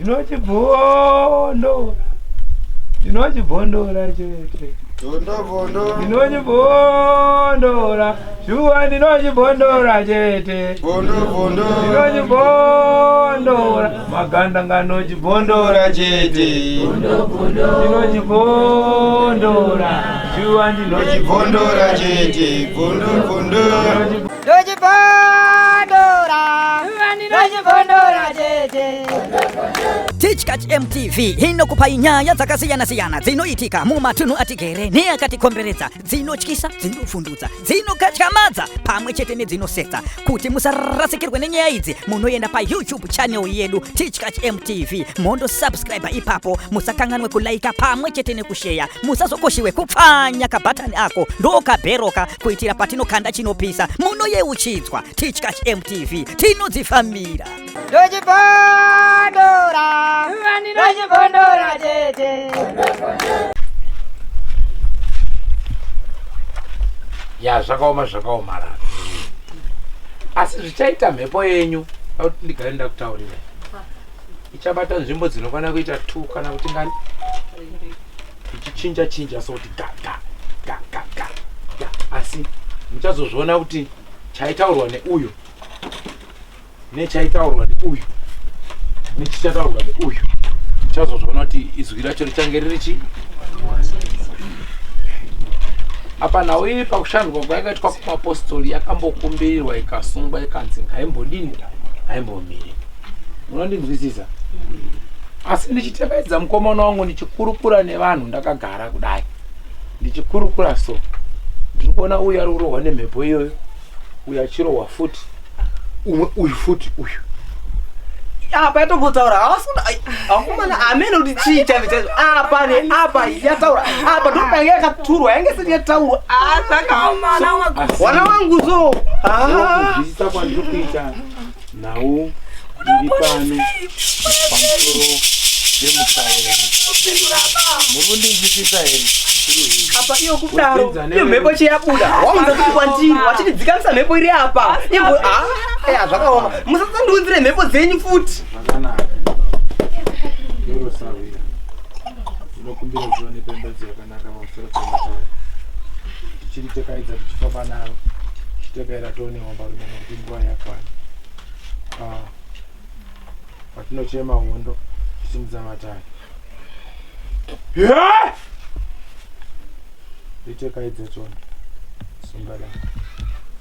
ndinochibhondora chete ndinochibhondora shuwa ndinochibhondora chete ndinochibhondora maganda nganochibhondora chete ndinochibhondora shuwa ndinochibhondora chete Teachkatch MTV inokupa inyaya dzakasiyana-siyana dzinoitika mumatunhu atigere neakatikomberedza, dzinotyisa, dzinofundutsa, dzinokatyamadza pamwe chete nedzinosetsa. Kuti musarasikirwe nenyaya idzi, munoenda pa YouTube channel yedu Teachkatch MTV, mondo subscribe ipapo, musakanganwe kulaika pamwe chete nekushare, musazokoshiwe kupfanya kabhatani ako ndokabheroka kuitira patinokanda chinopisa munoyeuchidzwa. Teachkatch MTV tinodzifambira. Ya zvakaomarara asi zvichaita mhepo yenyu kuti ndigare ndakutaurira ichabata nzvimbo dzinokwana kuita 2 kana kuti ngani ichichinja so kuti ga asi muchazozviona kuti chaitaurwa neuyu nechaitaurwa neuyu nechichataurwa neuyu muchazozviona kuti izwi racho richange ririchi apa nawo iri pakushandwa kwayakaitwa kumapostori yakambokumbirirwa ikasungwa ikanzi ngaimbodini ngaimbomiri. Munondinzwisisa? Asi ndichitevedza mukomana wangu ndichikurukura nevanhu ndakagara kudai ndichikurukura so ndinoona uyu ari kurohwa nemhepo iyoyo uyu achirohwa futi umwe uyu futi uyu apa yatombotaura akomana amene kuti chii chavichacho apa neapa yataura apa ndopange yakaturwa yange siti yataurwa wana wangu zo kuzwisisa kwandiri kuita nawo iri pano pamusoro vemusaeni murundinzwisisa here apa iyo kudaro iyo mhepo cheyabuda waunza kuti kwandiri wachitidzikamisa mhepo iri apa imbo zvakaoma musatsandiunzire mhepo dzenyu futi zvakanaka yorosavira inokumbira zvione pembedzi yakanaka pamusoro pematara tichiritekedza tichifamba naro tichitekaira toonehomba rumene kuti nguva yakwana patinochema hondo tichimudza matari ritekedze toni sungada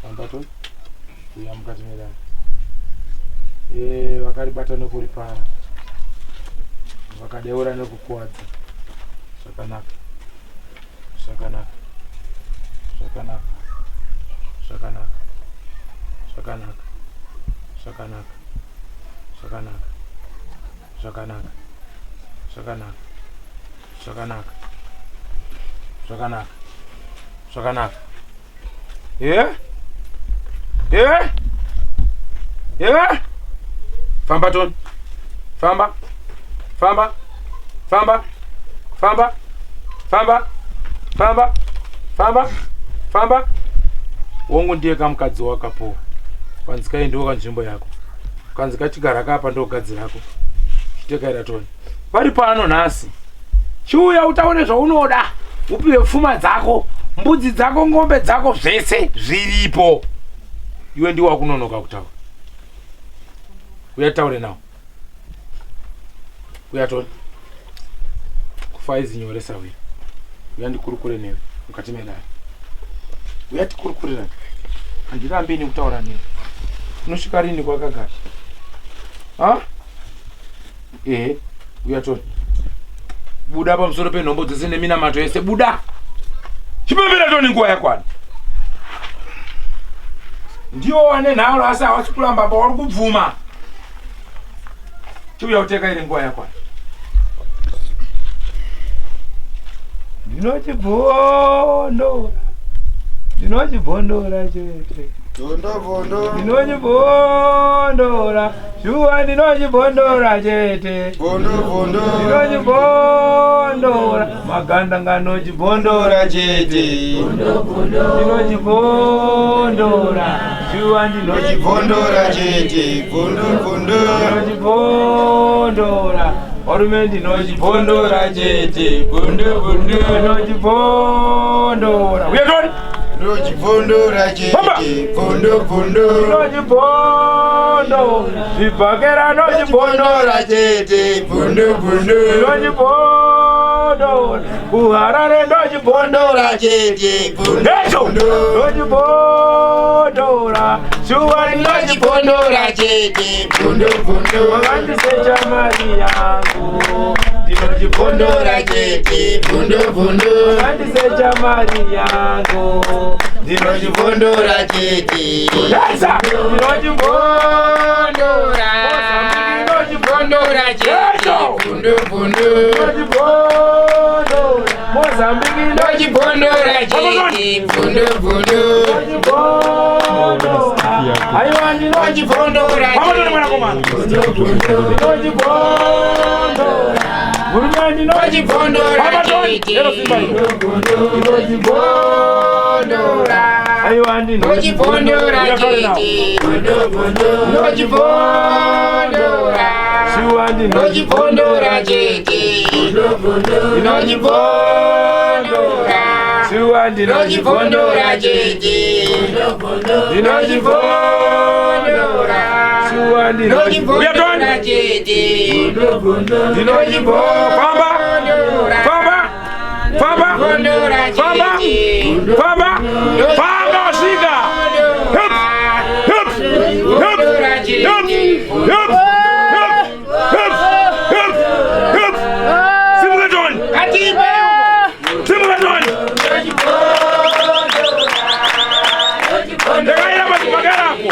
famba toni uya mukati medani vakaribata nekuripara vakadeura nekukuwadza zvakanaka zvakanaka zvakanaka zvakanaka zvakanaka zvakanaka zvakanaka zvakanaka zvakanaka zvakanaka zvakanaka zvakanaka famba toni famba famba famba famba famba famba famba famba wongu ndiye kamukadzi wakapowa kanzi kaendiwo kanzvimbo yako kanzi kachigara kapa ndogadzirako chitekaira toni pari pano nhasi chiuya utaone zvaunoda upiwe pfuma dzako mbudzi dzako ngombe dzako zvese zviripo iwe ndiwe wakunonoka kutaura uyataure nawo uyatoni kufaizi nyoresa uya uyandikurukure newe mukati medari uyatikurukurirani handirambi nekutaura newe unosvika rini kwakagara uyatoni buda pamusoro penhombo dzese neminamato yese buda chipembera toni nguva yakwana ndiwo wane nharo asi havasi kuramba pavari kubvuma chiuya kuteka iri nguva yakwana ndinochibhondora chete ndinojibondora shuwa ndinojibondora chete ndinojibondora maganda nganojibondora chete ndinojibondora shuwa ndinojibondora chete ndinojibondora orume ndinojibondora chete ndinojibondora uyatoni ndinojibondora chete ndinojibondora zvibhakera ndinojibondora chete ndinojibondora kuharare ndinojibondora chete ndinojibondora shuwa ndinojibondora chete makandisecha mari yangu ndinojibondora chete makandisecha mari yangu ndinojibondora chete ndinojibondora ndinojibondora chete Mozambique ndojibondora chete aiwa ndinojibondora Hurumende ndojibondora chete ndojibondora aiwa ndinojibondora chete ndojibondora shuwa ndinojibondora chete ndinojibondora shuwa ndinojibondora chete ndinojibondora shuwa ndinojibondora chete ndinojibondora Famba shika hip Simugaton ndakaira pachipagarako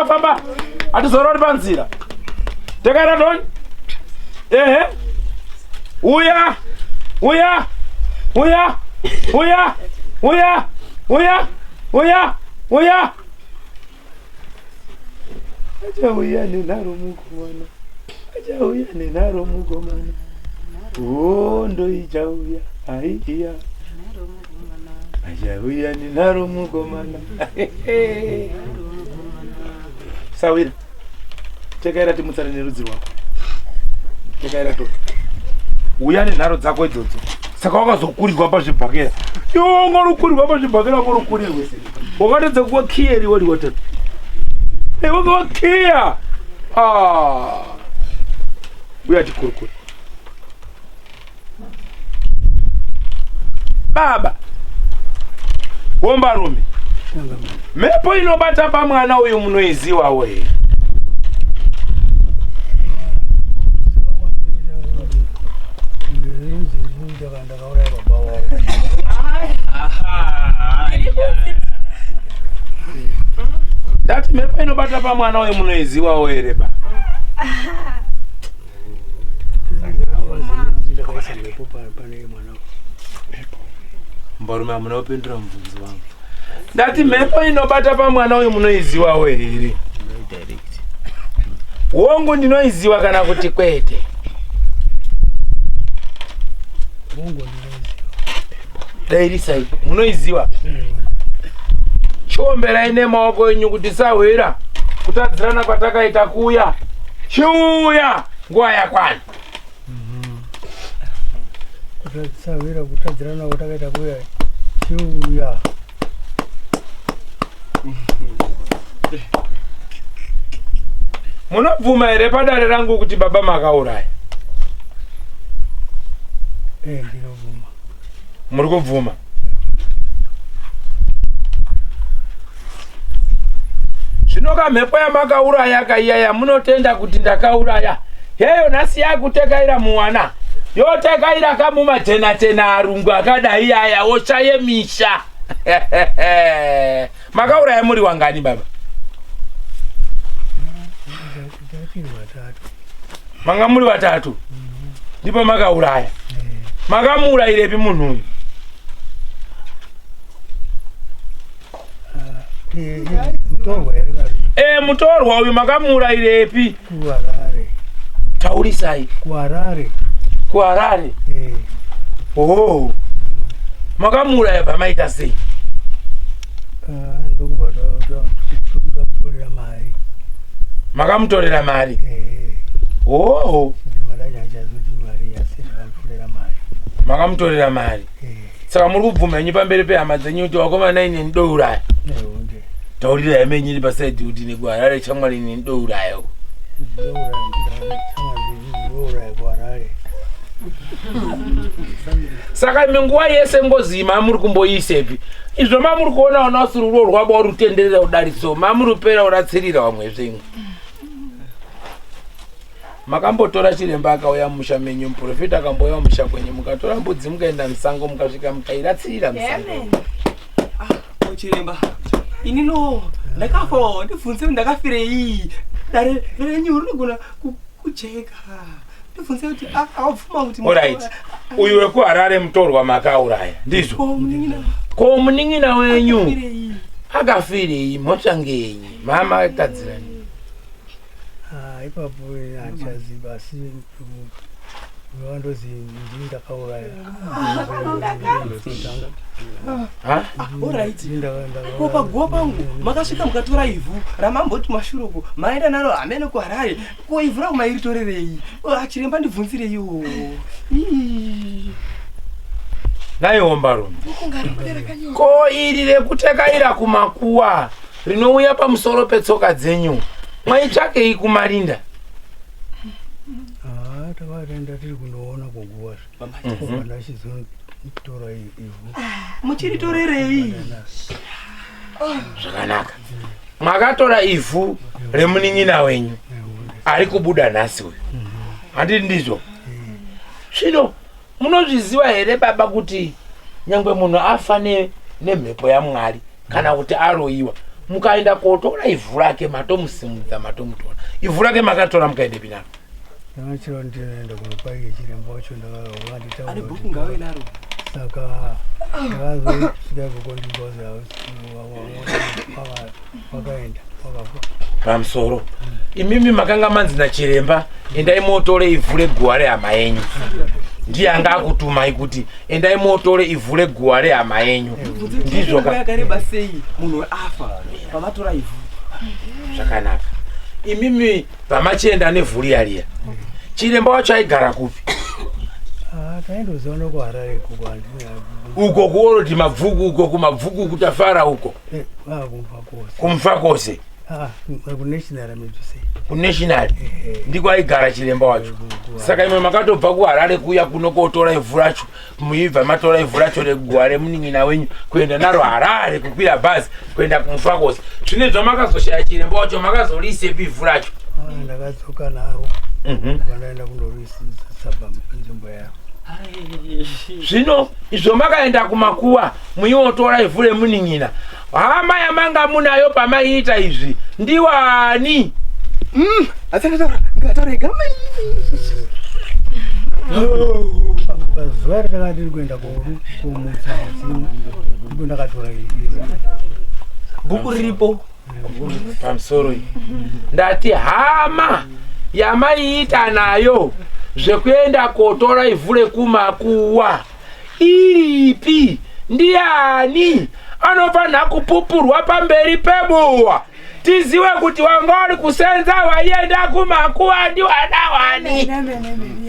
Famba atizorori panzira tekaira toni uya achauya nenharo mugomana hondo ichauya aiya achauya nenharo mugomana Sawira tekaira timutsare nerudzi rwako tekaira to uya nenharo dzako idzodzo saka wakazokurirwa pazvibhakera iwo ngorokurirwa pazvibhakera ngorokurirwe wakatedza kuwa kiyeri wari watatu wakawa kiya uya chikurukuri baba bomba rume Mhepo inobata pamwana uyu munoiziwa we. Ndati mhepo inobata pamwana uyu munoiziwa we reba. Mborume munopindura mubvunzo wangu. Ndati mhepo inobata pamwana uyu munoiziwa we here. Wongu ndinoiziwa kana kuti kwete? Dairisai munoiziwa. Chiomberai nemaoko enyu kuti sahwera kutadzirana kwatakaita kuya. Chiuya nguva yakwana. Sahwera kutadzirana kwatakaita kuya. Chiuya. Munobvuma here padare rangu kuti baba makauraya? Ndinobvuma. Muri kubvuma? Zvinoka mhepo yamakauraya kaiyaya munotenda kuti ndakauraya. Heyo nhasi yakutekaira muwana. Yotekaira kamumajena arungu akadai aya oshaye misha. Makauraya muri wangani baba? Manga muri watatu. Ndipo makauraya. Makamuurairepi munhu uyu? Mutorwa uyu makamuurairepi? Kuharare. Taurisai. Kuharare. Kuharare? Oh. Makamuuraya pamaita sei? Ndokubatotorera mari. Makamutorera mari? Oh. Makamutorera mari? Saka muri kubvuma nyi pamberi pehama dzenyu kuti wakomana ine ndouraya? Taurira yemenyu iri pasaidi kuti nekuharare chamwari ine ndouraya. Saka minguva yese ngozi mamuri kumboisepi. Izvo mamuri kuona unasururo rwabo rutenderera udariso. Mamuri upera uratsirira wamwe zvimwe. Makambotora chiremba akauya musha menyu, muprofita akamboya musha kwenyu, mukatora mbudzi mukaenda musango mukasvika mukairatsirira musango. Chiremba. Inino ndakafa ndibvunze ndakafirei. Dare renyu rinogona kujeka. Ndibvunze kuti awapfuma kuti. Alright. Uyu wekuharare mutorwa makauraya. Ndizvo. Ko muning'ina wenyu akafirei motsvangenyi? Mama tadzirani. Ipapo achaziba asi vandozi ndakauraya. Alright. Kopa pangu makasvika mukatora ivhu ramamboti mashuruko maenda naro hamene kuharare. Ko ivhu rangu mairitorerei? Chiremba ndibvunzireiwo. Naiombarume. Ko iri rekutekaira kumakuwa rinouya pamusoro petsoka dzenyu mwaitsvakei kumarinda? Takaenda tiri kunoona kuguva ndachizotora ivhu. Muchiritorerei? Zvakanaka. Mwakatora ivhu remuning'ina wenyu ari kubuda nhasi uyu. Handiti ndizvo? Zvino munozviziva here baba kuti nyangwe munhu afa nemhepo yaMwari kana kuti aroyiwa, mukaenda kotora ivhu rake matomusimudza matomutora. Ivhu rake makatora mukaende pinaro? Ndakachira ndinoenda kunopaike chiremba wacho ndakavanditaura. Ane bhuku ngawe naro. Saka ndakazosvika kukondigozi wakaenda wakafa pamusoro. Imimi makanga manzi nachiremba endai motore ivhu reguwa rehama yenyu. Ndiye anga akutumai kuti endai motore ivhu reguwa rehama yenyu. Ndizvo yakareba sei munhu afa pamatora ivhu? Zvakanaka. Imimi pamachienda nevhu riya chiremba wacho aigara kupi? Taindoziona kuHarare uko kuoroti mabvuku uko kumabvuku kutafara uko kumfa kwose kunational medicine kunational ndiko aigara chiremba wacho. Saka imwe makatobva kuHarare kuya kunokotora ivhu racho muibva matora ivhu racho regware muning'ina wenyu kuenda naro Harare kukwira bhazi kuenda kumuFakosi. Zvine zvamakazoshaya chiremba wacho makazorisepi ivhu racho? Ndakadzoka naro vandaenda kundorisisa panzvimbo yaro. Zvino izvo makaenda kumakuwa muiotora ivhu remuning'ina, hama yamanga munayo pamaiita izvi ndiwani? Pazuva ratakati tiri kuenda kumutsa mudzimu ndipo ndakatora bhuku riripo pamusoro iyi. Ndati hama yamaiita nayo zvekuenda kotora ivhu rekumakuwa iripi? Ndiani anofanha kupupurwa pamberi pebuwa tiziwe kuti wanga uri kusenza waienda kumakuwa ndiwana wani?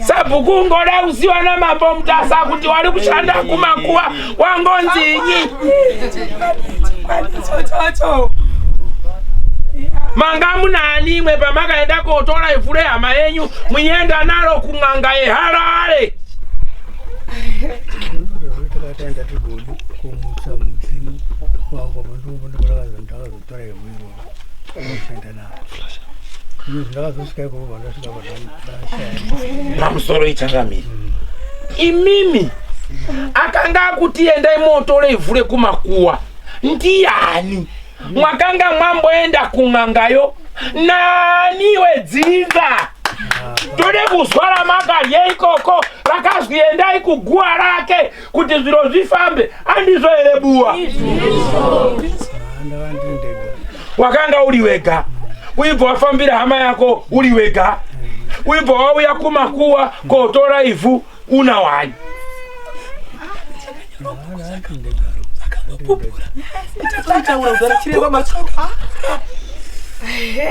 Sabhuku ungoda kuziwa namambo Mutasa kuti wari kushanda kumakuwa wangonzinyi? Manga munani imwe pamakaenda kotora ivhu rehama yenyu muienda naro kun'anga yeHarare? takataenda tigodi kumutsa mudzimu wako pandopo ndakazontora ivhu inoshanda naro. Ndakazosvika ikoko pandasvika padashaya pamusoro ichangamiri. Imimi akanga akuti endai motore ivhu rekumakuwa ndiani? Mwakanga mwamboenda kun'angayo nani wedzinza? Tode kuzwa ramakadye ikoko rakazwi endai kuguwa rake kuti zviro zvifambe, andizvo here buwa? Wakanga uri wega, uibva wafambira hama yako uri wega, uibva wauya kumakuwa kotora ivhu una wani?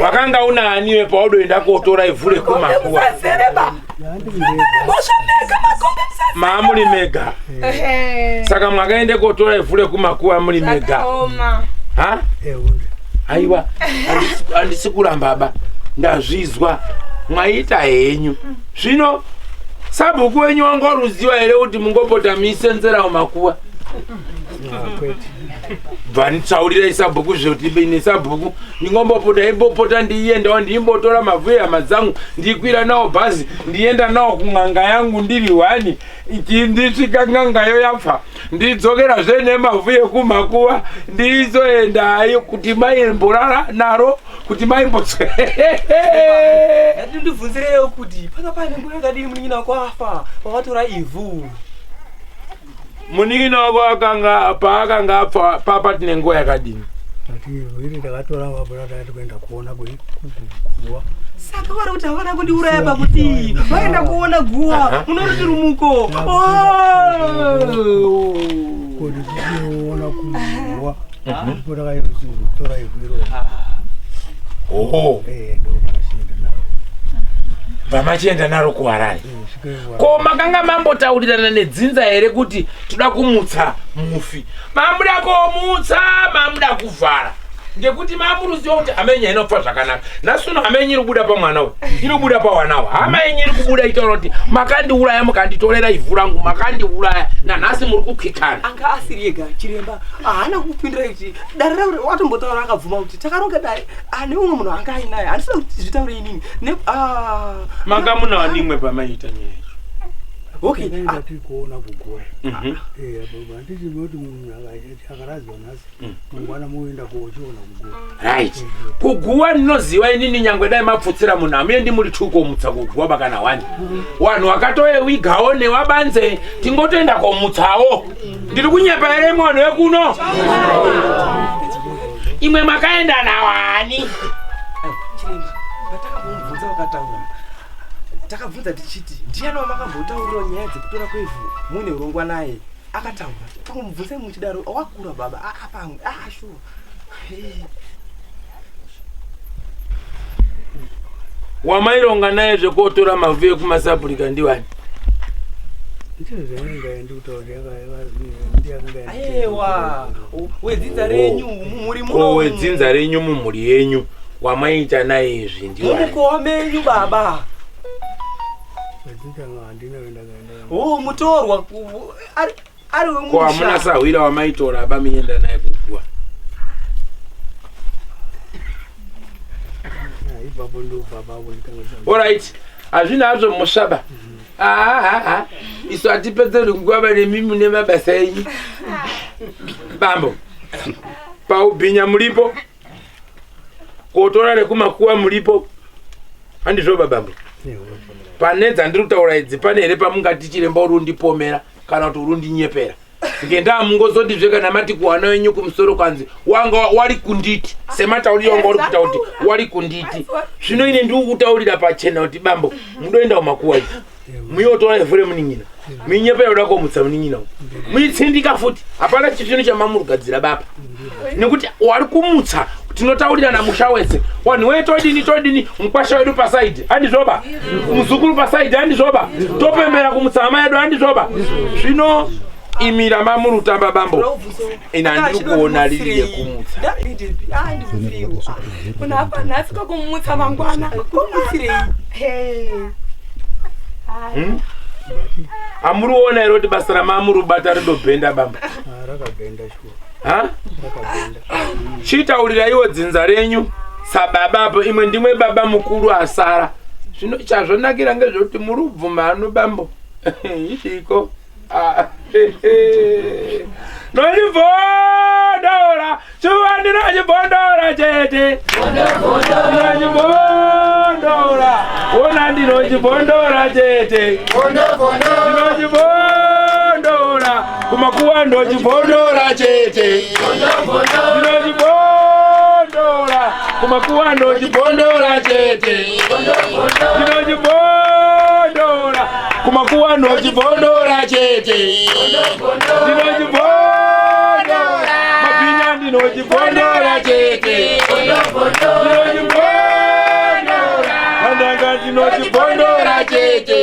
Wakanga unaniwe paudoenda kotora ivhu rekumakuwa? Maamuri mega. Saka mwakaende kotora ivhu rekumakuwa muri mega. Ha? Aiwa, handisi kuramba baba, ndazvizwa mwaita henyu. Zvino sabhuku wenyu wangoruziwa here kuti mungopota muisenzera mumakuwa? Vanitsaurira isabhuku zvoti ine sabhuku ndingombopota imbopota ndiiendawo ndiimbotora mavhu ehama dzangu ndikwira nawo bhazi ndienda nawo kun'anga yangu ndiri wani, ndisvika n'angayo yapfa ndidzokerazve nemavhu ekumakuwa ndizoendayo kuti maimborara naro kuti maimbotswe. ndibvunzireyo kuti paka pane nguva yakadini muning'ina wako afa wakatora ivhu? Muning'ina wako paakanga apfa papa tine nguva yakadini? Ati ivhu iri ndakatora vapora taiti kuenda kuona kuguwa. Saka vari kuti havana kundiuraya pakuti vaenda kuona guwa unoriti rumuko. Kuti tichiona kuguwa ndipo takaitora ivhu iro. Ndo vanashinda naro. Vamachienda naro kuHarare. Ko makanga mambotaurirana nedzinza here kuti toda kumutsa mufi? Mamuda komutsa, mamuda kuvhara. Ngekuti mamuruziwa kuti hama yenyu inopfa zvakanaka. Nasuno hama yenyu iribuda pamwanawo, iribuda pawanavo. Hama yenyu iri kubuda itaura kuti makandiuraya mukanditorera ivhu rangu, makandiuraya nanhasi muri kukwikana. Anga asiri yega chiremba, haana kupindura ichi. Dare watombotaura akabvuma kuti takaronga dare ane umwe munhu anga ainaye, handisina kuti zvitaure inini. Manga muna wanimwe pamaita nyaya icho? Okay, ndati kuona kuguwa. Baba nditi kuti munhu akaradzwa nhasi mangwana muenda kochiona kuguwa. Right. Kuguwa ndinoziva inini nyangwe dai mapfutsira munhu hamuendi muri tuko mutsa kuguwa bakana wani. Wanhu wakatoyewigawo newabanze tingotoenda komutsawo. Ndiri kunyepa here mwanhu wekuno? Imwe makaenda nawani? chiremba, ndatakambomubvunza wakataura. Takabvunza tichiti ndiani wamakambotaurira nyaya dzekutora kwevhu mune urongwa naye? Akataura. Takamubvunza muchidaro wakura baba pamwe. Sure. Wamaironga naye zvekotora mavhu ekumasapurika ndiwani? Aiwa, wedzinza renyu mumuri muno. Ko wedzinza renyu mumuri yenyu wamaita naye izvi ndiwani? Mumukowa menyu baba. mutorwa ari kwa muna sawira wa maitora abamienda naye kugwa alright azvina azvo musaba isu atipedzeri nguva remimi nemabasa enyu bambo paubhinya mulipo kotora rekumakuwa mulipo handizvoba bambo pane dzandiri kutaura idzi pane here pamungati chiremba uri undipomera kana kuti uri undinyepera ngendaa mungozondibve kana mati kuwana wenyu kumusoro kwanzi wanga wari kunditi sematauriro wanga uri kuita kuti wari kunditi zvino ine ndiri kutaurira pachena kuti bambo mudoenda kumakuwa idzi muyotora evhure munin'ina muinyepera kuda komutsa munin'ina muitsindika futi hapana chifino chamamurugadzira baba nekuti wari kumutsa tinotaurirana musha wese wanhu we todini mukwasha wedu pasaidi handizvoba muzukuru pasaidi handizvoba topembera kumutsa hama yedu handizvoba zvino imira mamurutamba bambo ina ndiri kuona riri yekumutsa amuriona ero kuti basa ramamurubata rinobhenda bambo chitaurira dzinza renyu sababapo imwe ndimwe baba mukuru asara zvino chazvonakira ngezvekuti muri ubvumano bambo idiko nochibhondora chuvani nochibhondora chete nochibhondora ona ndinochibhondora chete ndinochibhondora kumakuwa ndochibhondora chete ndinochibhondora kumakuwa ndochibhondora chete ndinochibhondora kumakuwa ndochibhondora chete ndinochibhondora mabhinya ndinochibhondora chete ndinochibhondora andanga ndinochibhondora chete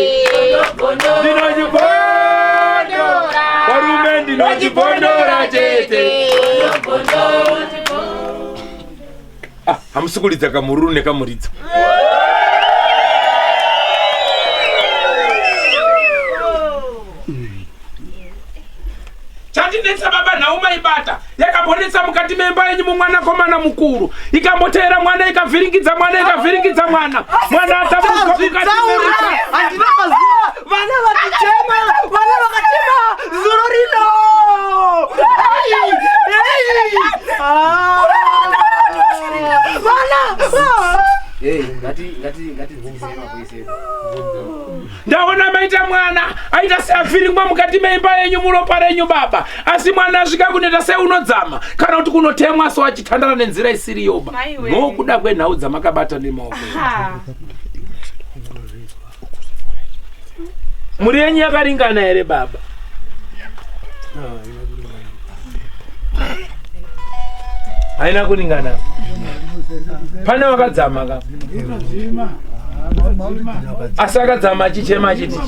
ndinochibhondora varume ndinochibhondora chete hamusikulidza kamururu nekamuridza chandinetsa baba nauma ibata yakambonetsa mukati memba yenyu mumwanakomana mukuru ikambotera mwana ikavhiringidza mwana atamuka mukati memba handina mazuva vana vatichema zuro rino ndaona maita mwana aita seavhiringwa mukati meimba yenyu muropa renyu baba asi mwana asvika kuneta seunodzama kana kuti kunotemwa so achitandara nenzira isiri yoba nokuda kwenhau dzamakabata nemaoko muri yenyu yakaringana here baba haina kuringana pane wakadzama ka asi akadzama achichema achiti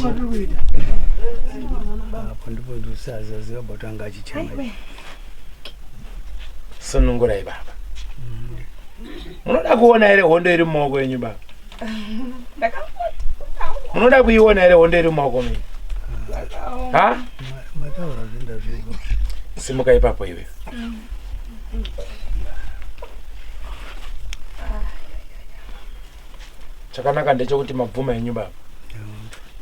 sunungurai baba munoda kuona here hondo iri mumaoko enyu baba munoda kuiona here hondo iri mumaoko menyu simuka ipapo iwe chakanaka ndechekuti mabvuma enyu baba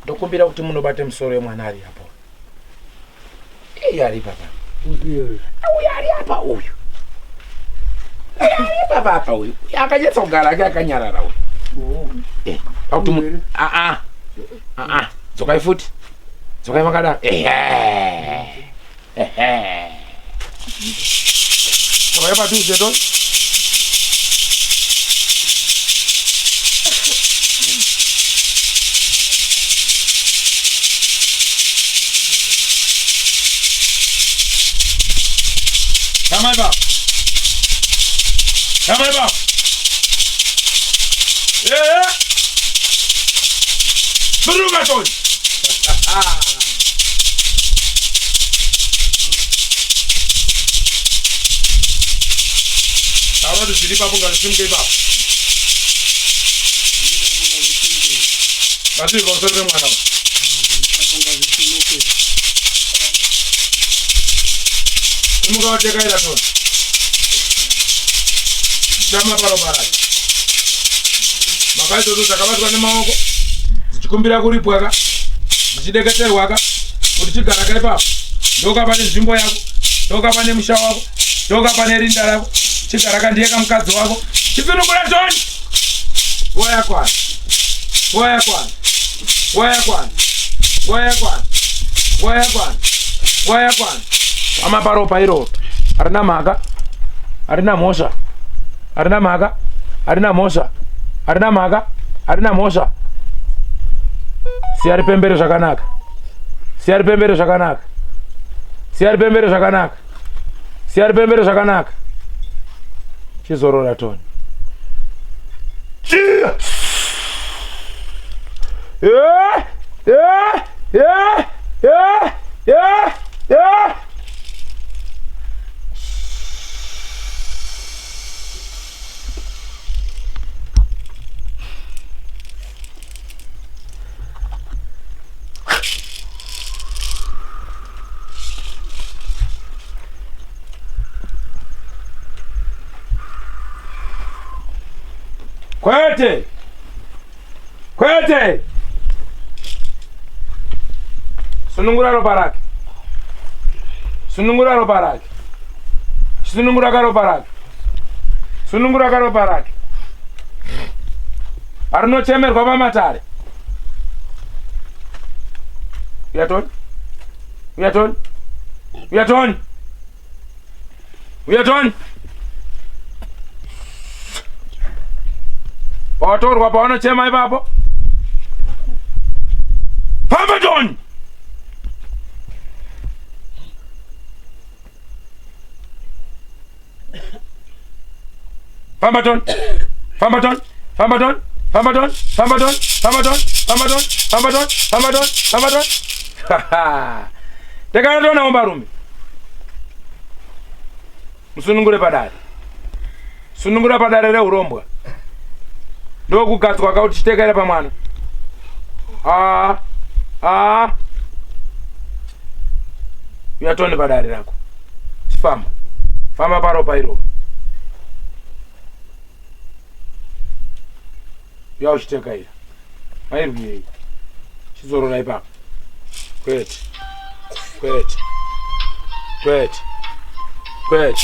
ndokumbira kuti munobate musoro yemwana ari apo ari papa uyu ari apa uyu baba apa uyu akanyetsa kugara ake akanyarara uyu pakuti dzokai futi dzokai makadaro dzokai padhuzeto Come on, Bob. Yeah. Berugaton. Tahu tu jadi papung kalau sim ke Bob. Basi useme mwana. Mungu awateka ila tu. Chama parobara. Makaito tutakabatwa ne maoko. Zichikumbira kuripwaka. Zichideketerwaka. Kuti chigara kai papo. Ndoka pane nzvimbo yako. Ndoka pane musha wako. Ndoka pane rinda rako. Chigara kandieka mukadzi wako. Chisunungura Toni. Boya kwana. Boya kwana. Boya kwana. Boya kwana. Boya kwana. Boya kwana. Amaparopa iro. Arina mhaka. Arina mhosva. Arina mhaka. Arina mhosva. Arina mhaka. Arina mhosva. Siyari pembere zvakanaka. Siyari pembere zvakanaka. Siyari pembere zvakanaka. Siyari pembere zvakanaka. Chizorora Toni. Kwete! Kwete! Sunungura ropa rake. Sunungura ropa rake. Sunungura karopa rake. Sunungura karopa rake. Arinochemerwa pamatare. Uya Toni. Uya Toni. Uya Toni. Uya Toni. Pawatorwa pawanochema ipapo. Famba Toni. Famba Toni. Famba Toni. Famba Toni. Famba Toni. Famba Toni. Famba Toni. Famba Toni. Famba Toni. Famba Toni. Famba Toni. Tekana Toni omba rume. Musunungure padare. Sunungura padare reurombwa. Ndokugadzwa kauti chitekere pamwana. Uya Toni padare rako. Chifamba. Famba paropa iro. Uya uchiteka ira. Mairwirei. Chizorora ipapo. Kwete. Kwete. Kwete. Kwete.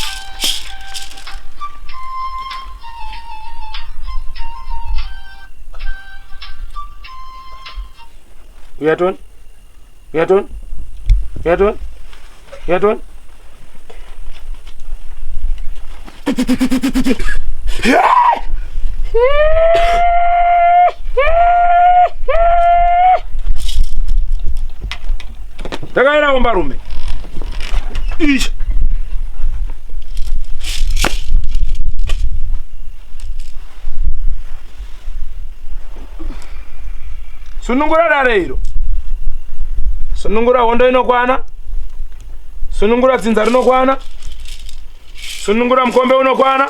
Uya Toni. Uya Toni. Uya Toni. Uya Toni. Takaira omba rume. Ish. Sunungura dare iro. Sunungura hondo inokwana. Sunungura dzinza rinokwana. Sunungura mukombe unokwana.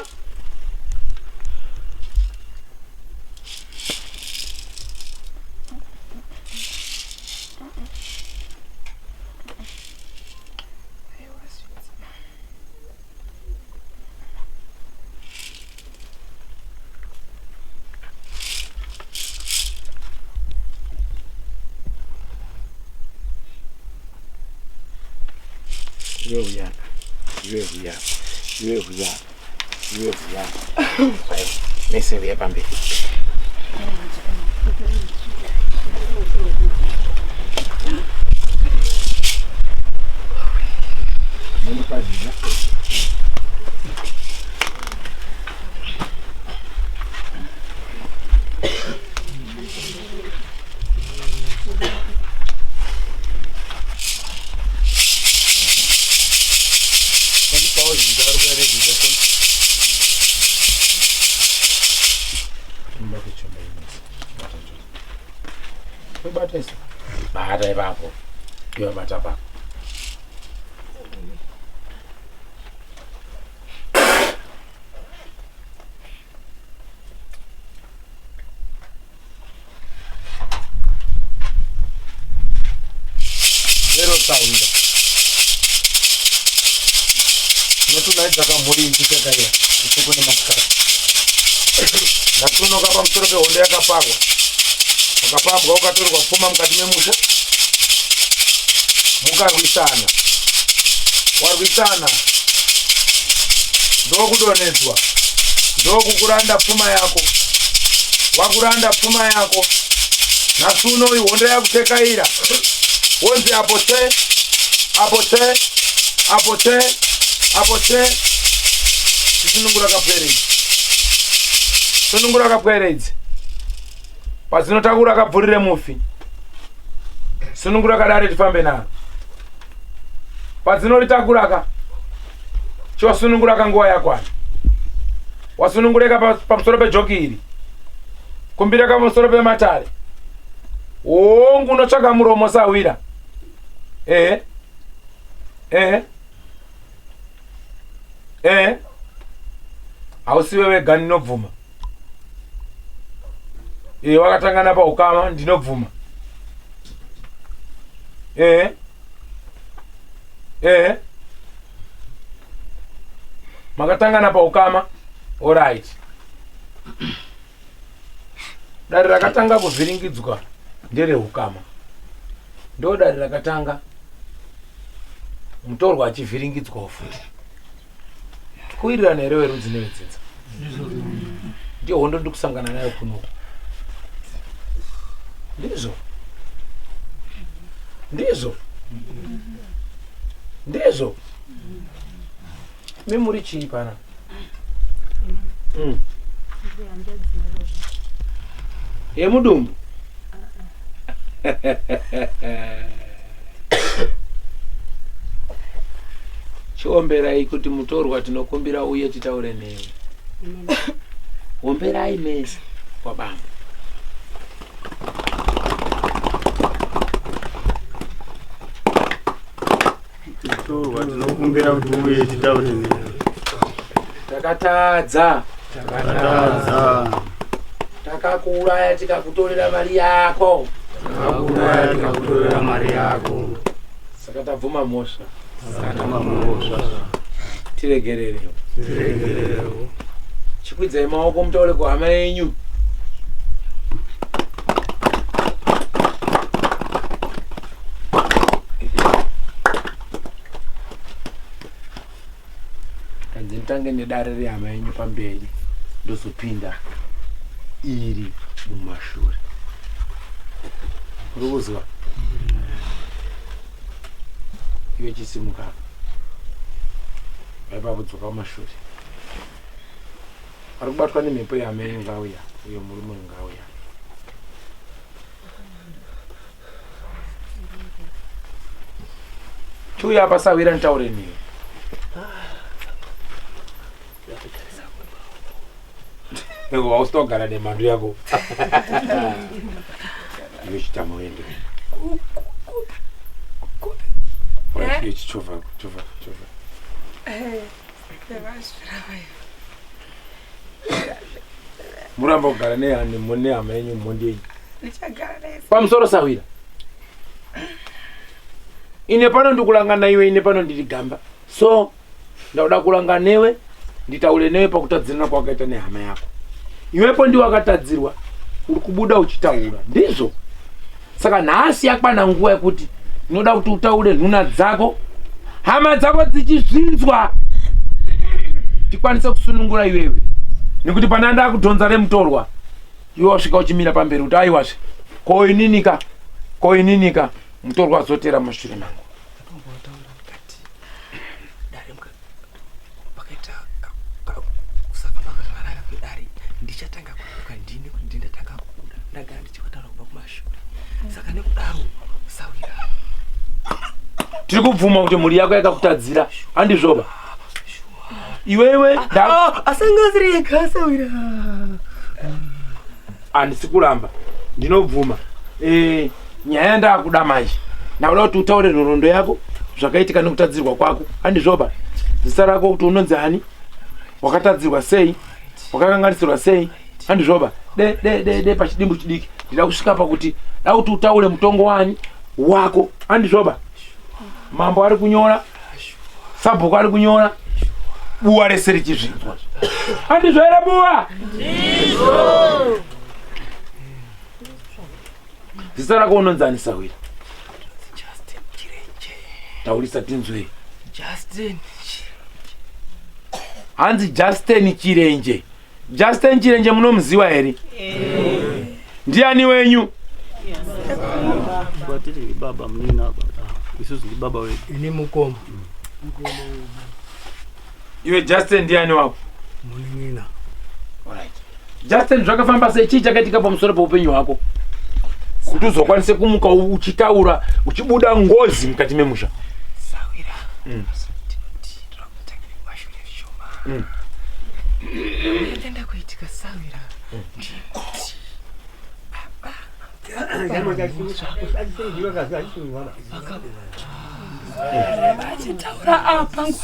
Nesse via pambere. Não faz nada. Bata ipapo. Kiwa bata papo. Sawira. Notunaidza kamuri ichitekaira usiku nemasikati. Ndatunoka pamusoro pehondo yakapagwa. Ukapambwa ukatorwa pfuma mukati memusha. Mukarwisana. Warwisana. Ndokudonedzwa. Ndokukuranda pfuma yako. Wakuranda pfuma yako. Nasuno hondo yakutekaira. Wonzi apote. Apote. Apote. Apote. Sunungura kapweredzi. Sunungura kapweredzi. Pazinotakura kabvurire mufi. Sunungura kadare tifambe naro. Pazinotakura ka. Chosunungura kanguwa yakwana. Wasunungureka pamusoro pejoki iri. Kumbira pamusoro pematare. Ongu unotsvaka muromo Sawira. Hausiwe wega ndinobvuma. Wakatangana paukama ndinobvuma. Makatangana paukama. Alright. Dare rakatanga kuvhiringidzwa ndere hukama. Ndo dare rakatanga mutorwa achivhiringidzwa futi. Kuirirana here werudzi nevedzinza. Ndiyo hondo ndikusangana nayo kuno. Ndizo. Memuri chii pana? Mudumbu. Chiomberai kuti mutorwa tinokumbira uye titaure newe. Omberai mesa kwa baba. Mutorwa tinokumbira kuti uye titaure newe. Takatadza. Takakuuraya tikakutorera mari yako. Saka tabvuma mhosva. Tiregererewo. Chikwidzai maoko mutaure kuhama yenyu. Kanzinitange nedare rehama yenyu pamberi. Ndozopinda iri mumashure. Urikuzwa? Iwe chisimuka. Vaipa kudzoka kumashure. Arikubatwa nemhepo yehama yenyu ngauya. Uyo murume ngauya. Chiuya apa Sawira nitaure newe. Ego waustogara nemando yako. Iwe chitama wende. Iwe chichova. Muramba kugara nehane hama yenyu mhondi yenyu. Pamusoro Sawira. Ine pano ndikulangana iwe, ine pano ndiri gamba. So ndauda kulanga newe, nditaure newe pakutadzirana kwakaita nehama yako. Iwepo ndiwe wakatadzirwa, uri kubuda uchitaura. Ndizvo. Saka nhasi yakwana nguva yekuti ndinoda kuti utaure nhuna dzako, hama dzako dzichizvinzwa, tikwanise kusunungura iwewe. Nekuti pana ndakudhonza remutorwa, iwe wasvika uchimira pamberi kuti aiwazve koininika mutorwa azotera mashure mangu. Tiri kubvuma kuti mhuri yako yakakutadzira. Handizvoba? Iwewe asangazirika Sawira. Handisi kuramba. Ndinobvuma. Nyaya ndakuda manje. Ndauda kuti utaure nhoroondo yako zvakaitika nekutadzirwa kwako. Handizvoba? Zita rako kuti unonzi hani? Wakatadzirwa sei? Wakakanganisirwa sei? Handizvoba? De pachidimbu chidiki. Ndida kusvika pakuti da kuti utaure mutongo wani wako. Handizvoba? mambo ari kunyora, sabhuku ari kunyora, buwa rese richizvinzwa. Handizvo here buwa? Ndizvo. Zita rako unonzani Sawira? Justin Chirenje. Taurisa tinzwe. Justin. Hanzi Justin Chirenje. Justin Chirenje munomuziva here? Ndiani wenyu? Kwatiri baba mnina baba. Isusu ndi baba wetu. Ini mukoma. Iwe Justin ndiani wako? Munina. Alright. Justin zvakafamba sei chii chakaitika pamusoro peupenyu hwako? Kuti uzokwanise kumuka uchitaura uchibuda ngozi mukati memusha. Sawira. Tinotira kutakira mashure shoma. Ndenda kuitika Sawira. Ndikuti. Kama kakimusha kusajiwa kazajiwa. Achitaura apa ngwana.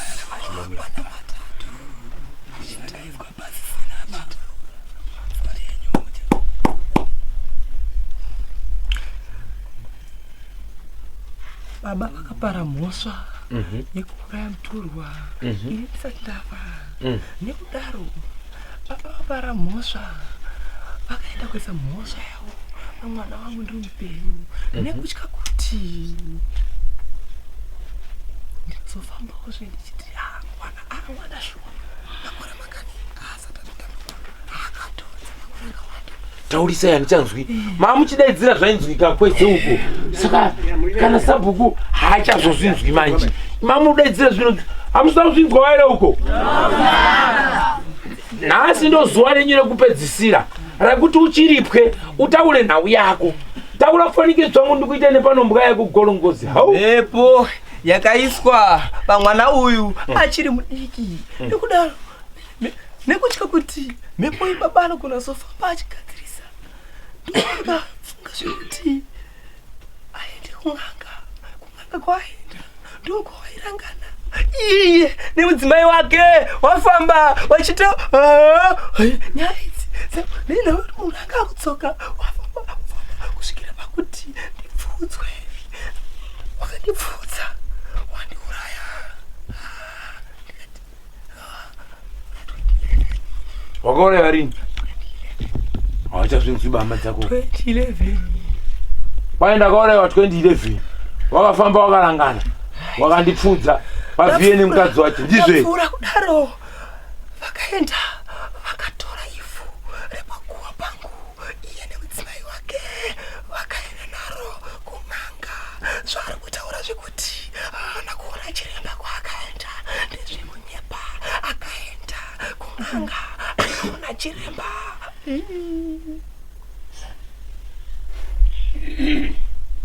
Baba vakaparamuswa nekuuraya muturwa ini ndisati ndafa nekudaro baba vaparamuswa vakaenda kuisa mhosva yavo namwana wangu ndiri mupenyu nekutya kuti ndizofambawo zvendichiti mwana shoma makore makani akatodza makore akawanda. Taurisa yani chanzwi. Mamuchidaidzira zvainzwika kwese uko. Saka kana sabhuku haachazozvinzwi manje. Mamudaidzira zvino hamusazvinzwa here uko? Nhasi ndo zuva renyu rekupedzisira rakuti uchiripwe utaure nhau yako. Taura kufanikidzwa ngo ndikuita nepanombwa yako golongozi. Hau Epo yakaiswa pamwana uyu achiri mudiki nekudaro nekutya kuti mhepo ibaba anogona zofamba achigadzirisa ndofunga zvekuti aende kun'anga kwaenda ndokwawairangana iye nemudzimai wake wafamba wachita nyaya idzi nenhauti munhu anga akutsoka wafamba kusvikira pakuti ndipfudzwe wakandipfudza wandiuraya. wakauraya rini? Hawachazvinzwi bama dzako. 2011. Paenda kauraiwa 2011. Wakafamba wakarangana. Wakandipfudza pavhiye nemukadzi wacho. Ndizve. Vapfuura kudaro vakaenda vakatora ivhu repaguwa pangu iye nemudzimai wake vakaenda naro kun'anga. Zvaari kutaura zvekuti haana kuona chiremba kwaakaenda ndezvemunyepa akaenda kun'anga akaona chiremba.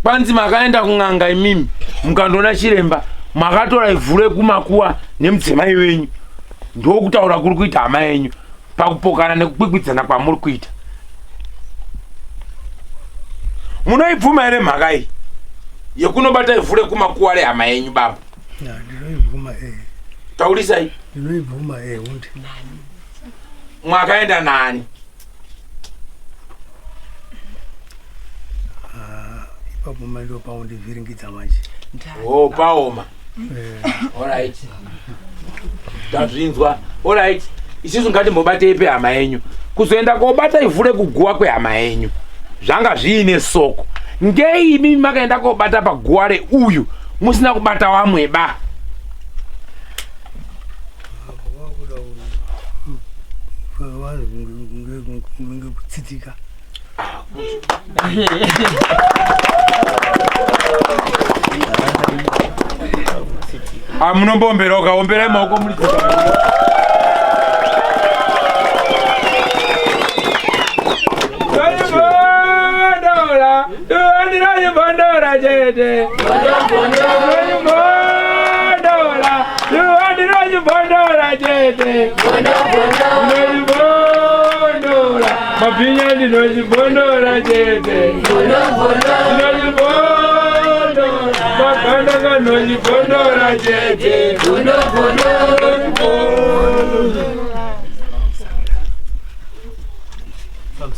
Panzi makaenda kun'anga imimi mukandoona chiremba makatora ivhu rekumakuwa nemudzimai wenyu ndokutaura kuri kuita hama yenyu pakupokana nekukwikwidzana kwamuri kuita. Munoibvuma here mhaka iyi yekunobata ivhu rekumakuwa rehama yenyu baba? Ndinoibvuma Taurisai. Ndinoibvuma undi. Mwakaenda nani? Ipapo mando paundivhiringidza manje. Oh, paoma. Alright. Tazvinzwa. Alright. Isusu ngatimbobatei pehama yenyu. Kuzoenda kobata ivhu rekuguwa kwehama yenyu zvanga zviine soko. Ngeimi makaenda kobata paguwa reuyu musina kubata wamweba? Ngekutsitika. Munombombera ukaomberai maoko muri Ndinonyibondora chete. Ndinonyibondora chete. Ndinonyibondora. Mapinya ndinonyibondora chete. Ndinonyibondora. Makanda kanonyibondora chete.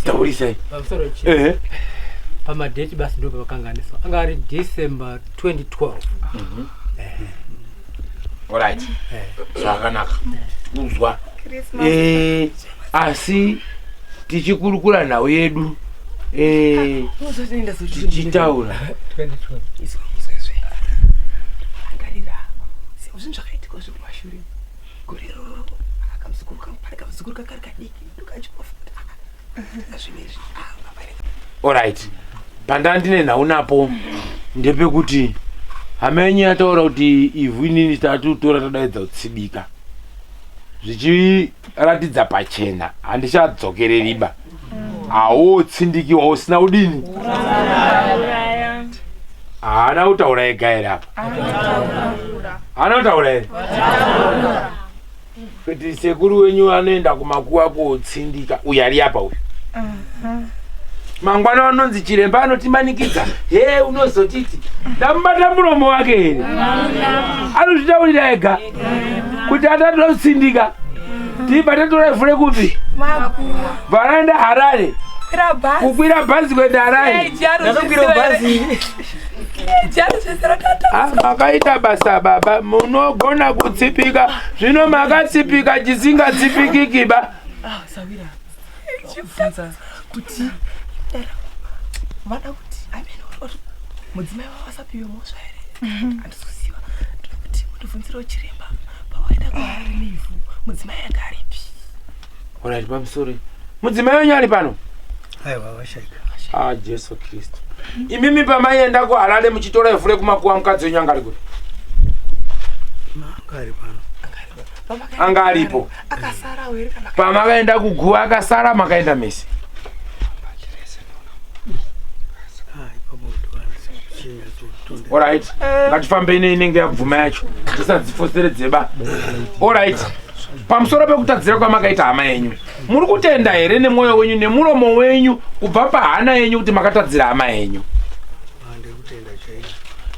Taurisai. Pamadate basi ndo pakanganiswa anga ari December 2012 Alright. Zvakanaka. Uzwa. Asi tichikurukura nawo yedu. Tichitaura. Alright. Pandandine naunapo ndepekuti hamenyi yataura kuti ivhu inini tatutora tadaidza kutsibika. Zvichiratidza pachena handichadzokereriba. Autsindikiwa usina udini. Haana kutaura ega here apa. Haana kutaura here. Kuti sekuru wenyu anoenda kumakuwa kotsindika uyu ari apa uyu. Mangwana vanonzi chiremba anotimanikidza. He unozotiti ndamubata muromo wake here. Anozvitaurira ega kuti atatoda kutsindika. Tibatatora ivhure kupi? Varaenda Harare. Kukwira bhazi kwenda Harare. Makaita basa baba, munogona kutsipika. Zvino makatsipika chisingatsipikikiba. Sawira. Chibvunza kuti vada kuti ameno mudzimai vasapiwe mosva here. Handisiziva. Kuti mutibvunzire chiremba pawaida kwaari neivhu mudzimai anga aripi. Alright, pamusoro. Mudzimai wenyu ari pano? Aiwa vashaika. Jesu Kristu. Imimi pamaienda kuHarare muchitora ivhu rekumakuwa mukadzi wenyu anga ari kuti? Anga ari pano. Anga aripo. Akasara here kana. Pamakaenda kuguwa akasara makaenda mese. Alright. Ngatifambe inenge yakubvuma yacho. Tisadzifoseredzeba. Alright. Pamusoro pekutadzira kwamakaita hama yenyu. Muri kutenda here nemwoyo wenyu nemuromo wenyu kubva pahana yenyu kuti makatadzira hama yenyu?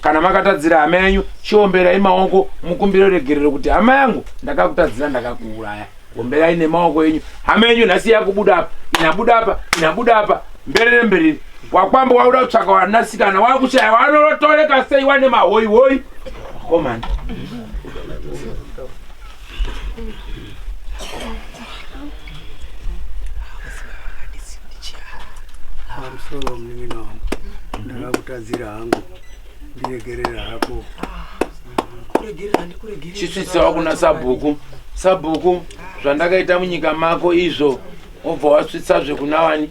Kana makatadzira hama yenyu, chiomberai maoko mukumbiro regerero kuti hama yangu ndakakutadzira ndakakuuraya. Omberai nemaoko yenyu. Hama yenyu nhasi yakubuda apa, inabuda apa, inabuda apa, mberere mberere. Wakwamba wauda kutsvaka wanasikana wakushaya wanorotoleka sei wane mahoi hoi. Komanda. Pamusoro mnin'ina wangu ndakakutadzira hangu ndiregerera hako. Chisvitsawo kuna Sabhuku. Sabhuku, zvandakaita munyika mako izvo obva wasvitsazve kuna wani.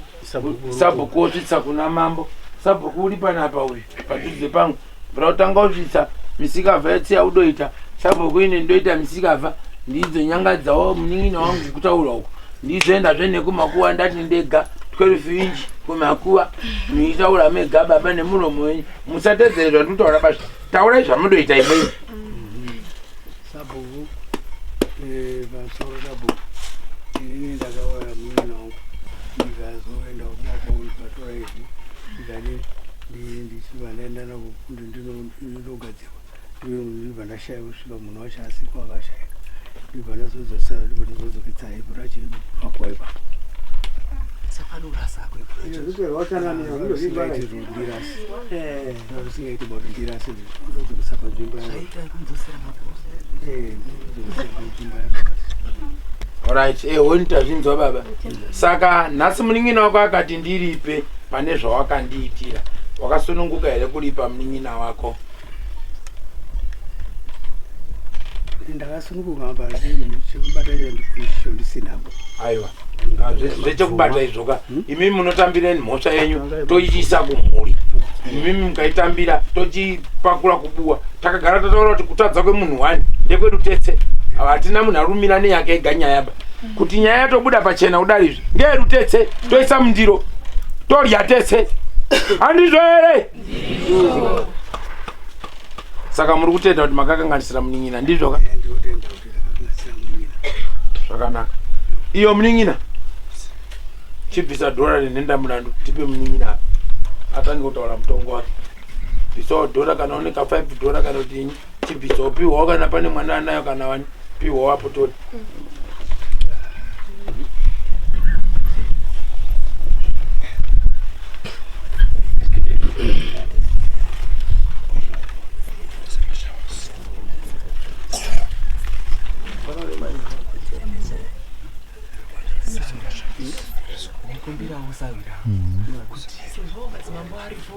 Sabhuku osvitsa kuna mambo. Sabhuku uri panapa uyu padhuze pangu. Brautanga usvitsa misikavha yatsi yaudoita. Sabhuku ine ndoita misikavha ndidzo nyanga dzawo munin'ina wangu kutaura uko. Ndizoendazve nekumakuwa ndati ndega 12 inch kumakuwa muitaura mega baba nemuromo wenyu. Musatedzere zvandinotaura basi. Taurai zvamunoita imweni. Sabhuku pamusoro Sabhuku inini ndakauya mnin'ina wangu ndikazoenda kumako ndikatora ivhu ndikati ndichiva ndaenda nako ndinogadzirwa ndibva ndashaya kusvika munhu wacho asikwa akashaya ndibva ndazozosara ndibva ndazozokitsa ivhu racho makuwa ipapo. Singaiti bauti ndirasi ndozokisa panzvimbo Alright, wonita zvinzwa baba. Saka nhasi munin'ina wako akati ndiripe pane zvawakandiitira. Wakasununguka here kuripa munin'ina wako? Ndakasununguka baba chekubata icho ndisinapo. Aiwa. Zvechekubata izvoka. Imimi munotambireni mhosva yenyu toichiisa kumhuri. Imimi mukaitambira tochipakura kubuwa. Takagara tataura kuti kutadza kwemunhu wani ndekwedu tese. Hatina munhu arumira neyake ega nyaya ba. Kuti nyaya yatobuda pachena kudari izvi ngeyedu tese toisa mundiro torya tese. Handizvo here? Saka muri kutenda kuti makakanganisira munin'ina ndizvoka? Zvakanaka. Iyo munin'ina chibvisa dhora renhenda murandu tipe munin'ina atange kutaura mutongo wake. Bvisawo dhora kana uneka $5 kana kuti inyi chibvisawo pihwawo kana pane mwana anayo kana wani pihwawo apo tori. kusawira. Sezoba zimambo aripo.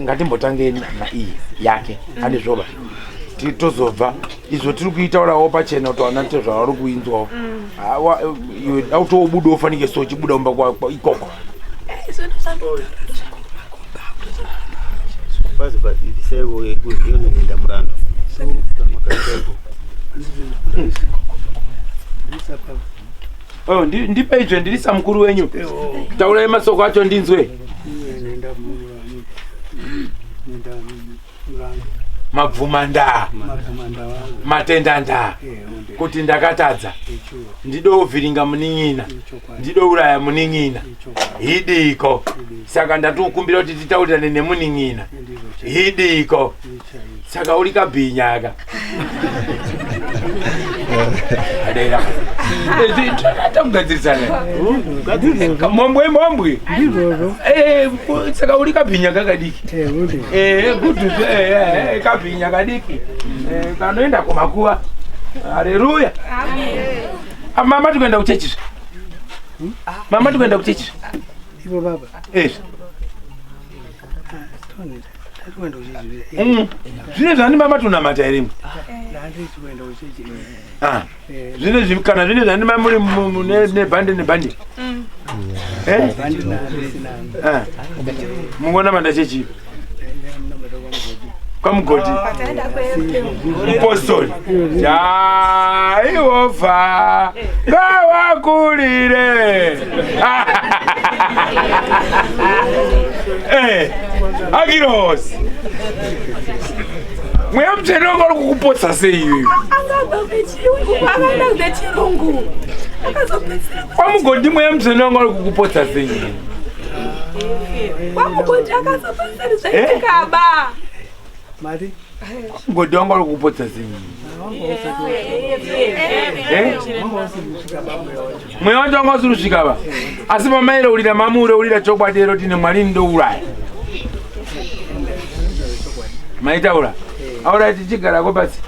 ngatimbotange na iyi yake ane zvoba titozobva izvo tiri kuitaurawo pachena utaona nte zvavari kuinzwawo autobuda ofanike so chibuda umba ikoko Bazi badiseko yonenda murando. Oh, ndipe izve ndirisa mukuru wenyu. Taurai masoko acho ndinzwe. Mabvumanda. Matendanda. Kuti ndakatadza. Ndido uvhiringa muning'ina. Ndido uraya muning'ina. Hidiko. Saka ndatukumbira kuti titaurirane nemuning'ina. Hidiko. Saka uri kabhinyaka. Adera. Tamugadzirisana. Mombwe. Saka uri kabhinyaka kadiki. Gudu kabhinya kadiki. Kanoenda kumakuwa. Haleluya. Mama tukaenda kuchechi. Mama tukaenda kuchechi. Ipo baba. Tukaenda kuchechi. Zvine zvani mama tunamata irimu. Ndandi tukaenda kuchechi. Zvine zvimkana zvine zvani mama muri nebhande. Bandi na sina. Mungona manda chechi. Kwa mgodi Mpostoli Jehova ngawakulire Agiros mweya mchenongo uri kukupotsa sei iwe kwa mgodi mweya mchenongo uri kukupotsa sei Mari? Mgodi wangu uri kukupotsa sei mweya wangu wanga usiri ba asi mamaire ulira mamure ulira chokwadero tine mwari ndouraya maitaura aura tichigarako pasi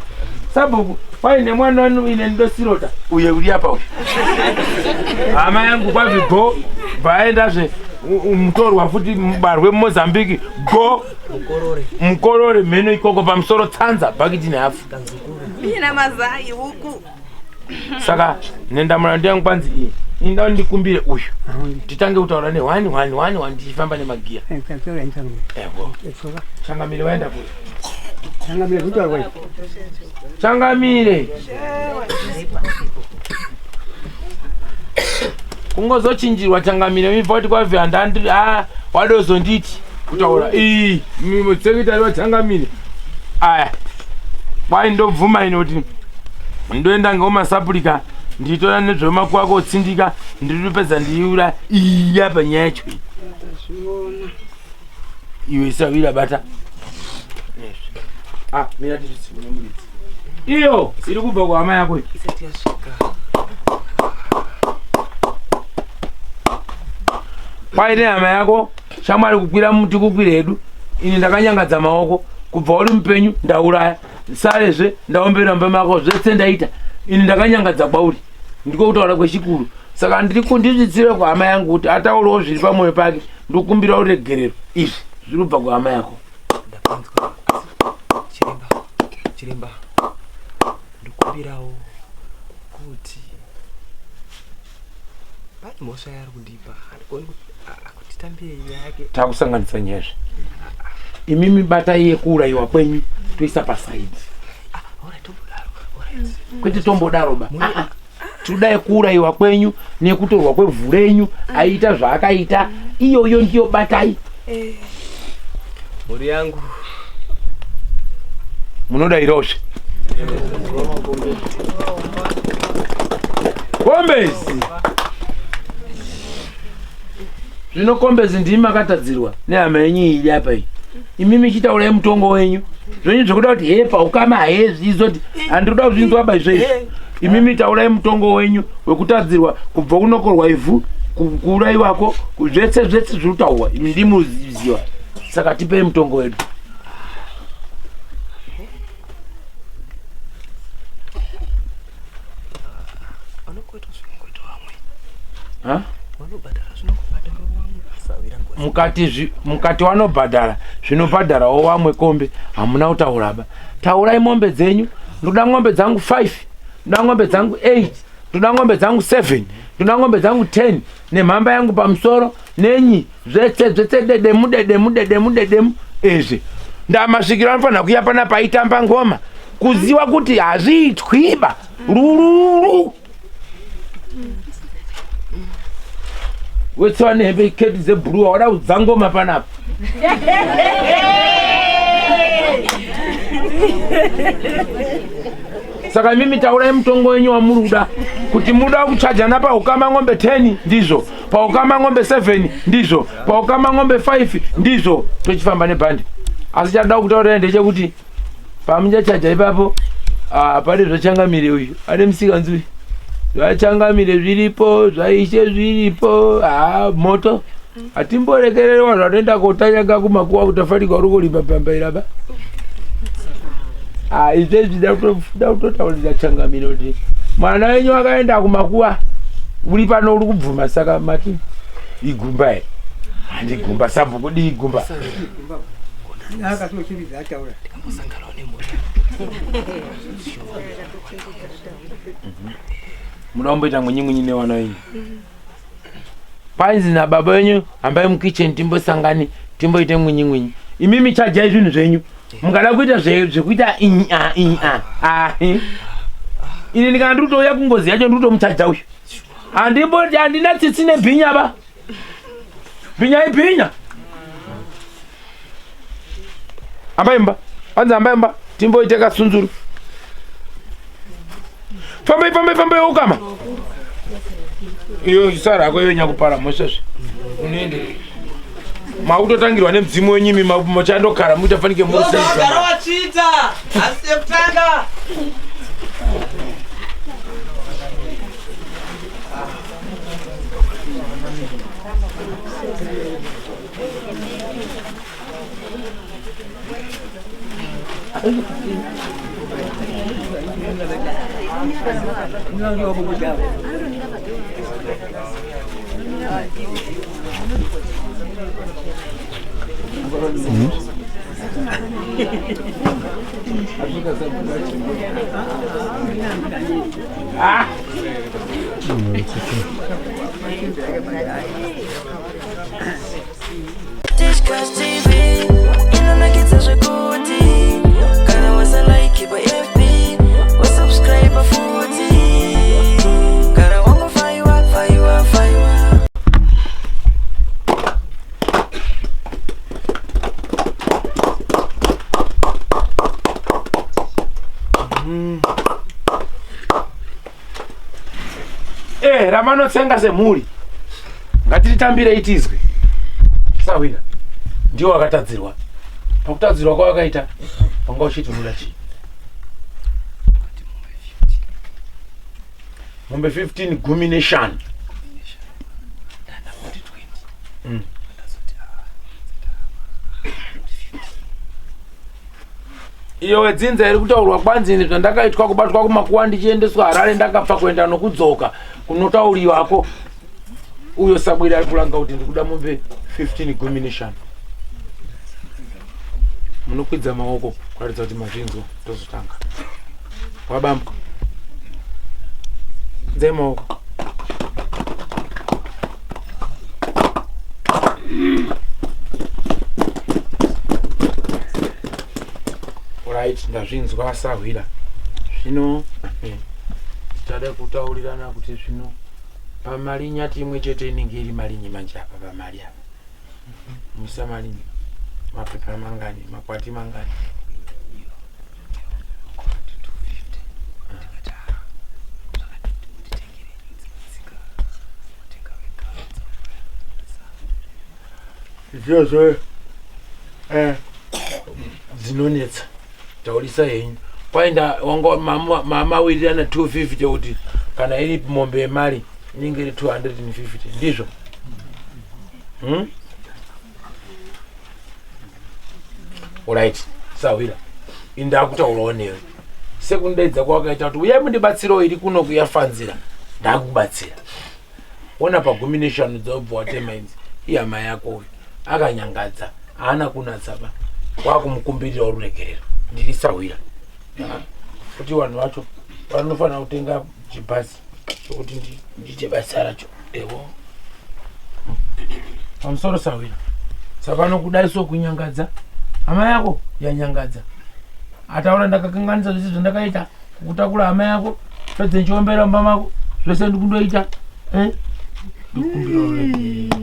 sabhuku paine mwana wanu ine ndosirota uye uri apa uyu hama yangu kwazvigo bvaendazve mutorwa futi mubarwe mumozambiki go mukorore mheno ikoko pamusoro tsanza bhakiti nehafu ina mazai huku saka nendamurando yangu kwanzi iyi inda ndikumbire uyu titange kutaura ne1 ndichifamba nemagiya changamire waenda kuri changamire kungozochinjirwa changamire mibva kuti kwavhanda wadozonditi kutaura sekretari wachangamire aya kwai ndobvuma ine kuti ndoenda ngeomasapurika nditora nezvemaku ako otsindika ndiritopedza ndiiura iya panyaya yacho iwe isawira bata mira titimuridzi iyo iri kubva kuhama yako kwaine hama yako shamwari kukwira muti kukwira hedu ini ndakanyangadza maoko kubva uri mupenyu ndauraya sarezve ndaombera mba mako zvese ndaita ini ndakanyangadza kwauri ndiko kutaura kwechikuru saka ndiri kundizvitsire kuhama yangu kuti ataurawo zviri pamwoyo pake ndikukumbira uregerero izvi zviri kubva kuhama yako Chiremba ndikumbirawo kuti pane mhosva yari kundipa handikoni kuti tambire yake takusanganisa nyazve imimi batai yekuurayiwa kwenyu toisa pasaidi kwete tombodaro ba todai kuurayiwa kwenyu nekutorwa kwevhu renyu aita zvaakaita iyoyo ndiyo batai mhuri yangu munodairosve kombezi zvino kombezi ndimi makatadzirwa nehama yenyu iri apa iyi imimi chitaurai mutongo wenyu zvenyu zvokuda kuti hepa ukama hezvi izoti handikuda kuzvinzwa ba izvezvi imimi taurai mutongo wenyu wekutadzirwa kubva kunokorwa ivhu kuuraiwako zvese zviri kutaurwa imi ndimuziva. Saka tipei mutongo wedu. Mukati vanobhadhara zvinobhadharawo wamwe kombe hamuna kutauraba. Taurai mombe dzenyu. Ndoda ng'ombe dzangu 5, ndoda ng'ombe dzangu 8, ndoda ng'ombe dzangu 7, ndoda ng'ombe dzangu 10 nemhamba yangu pamusoro nenyi zvese dedemu izvi. Ndamasvikiro anofanira kuya pana paitamba ngoma kuziva kuti hazviitwiba rururu. Wetsiwa nehembe keti dzebhuruu wada kudza ngoma panapa. Saka mimi taurai mutongo wenyu wamuruda kuti muda kuchajana paukama ng'ombe 10 ndizvo, paukama ng'ombe 7 ndizvo, paukama ng'ombe 5 ndizvo, tochifamba nebhandi. Asi chada kutaura ndechekuti pamuchachaja ipapo pane zvachangamire uyu ane musikanzwi. Zvachangamire zviripo, zvaishe zviripo, moto hatimborekerewa zvatoenda kotanyaga kumakuwa kuti afanika uri kurimba pambaira ba. Izvezvi da kutotaurira changamire kuti mwana wenyu akaenda kumakuwa uri pano uri kubvuma. Saka mati igumba here handigumba sabhuku di igumba. Munomboita ng'unying'unyi newana wenyu. Painzi nababa wenyu hambai mukicheni timbosangani timboite ng'unying'unyi. Imimi chajai zvinhu zvenyu. Mukada kuita zvekuita ini ndikana ndikutouya kungozi yacho ndikutomuchaja uyu. Handina tsitsi nebhinya ba. Bhinya ibhinya. Ambaimba. Anza ambaimba. Timboite kasunzuru. Fambai ukama. Iyo isara yako yonya kupara mosezve. Unoende. Mautotangirwa nemudzimu wenyimi machandogara mutafanike muri sei. Gara wachita. Asi kutanga. Ramanotsenga semhuri ngatitambire itizwe. Sawira ndiwo wakatadzirwa. Pakutadzirwa kwawakaita panga uchiti unoda chii? Mombe 15 gumi neshanu. Iyo wedzinza iri kutaurwa kwanzini zvandakaitwa kubatwa kumakuwa ndichiendeswa Harare ndakapfa kuenda nokudzoka kunotauriwako. Uyo Sabwira ari kuranga kuti ndikuda mombe 15 gumi neshanu. Munokwidza maoko kuratidza kuti mazvinzo tozotanga. Wabamba. Nzai maoko. Right, ndazvinzwa Sawira. Zvino tada kutaurirana kuti zvino pamalinya timwe chete inenge iri malinyi manje apa pamali apa. Musa malinyi. Mapepa mangani, makwati mangani. Zio zinonetsa. Taurisa henyu. Paenda wanga mama wirirana 250 kuti kana iri mombe yemari nyingiri 250 ndizvo. Alright, Sawira. Indakutaurawo newe. Sekundaidza kwakaita kuti uyai mundibatsirewo iri kuno kuyafanzira. Ndakubatsira. Ona pagumination dzobva watema idzi. Iyama yako uyu akanyangadza haana kunatsaba. Wakumukumbirira uregerero. Ndiri Sawira. Kuti vanhu vacho vanofanira kutenga chibhazi chokuti ndiite basa racho. Ewo. Pamusoro Sawira. Saka kudai so kunyangadza. Hama yako yanyangadza. Ataona ndakakanganisa zvese zvandakaita kutakura hama yako pedze nchiombera mumba mako zvese ndikundoita ndikumbira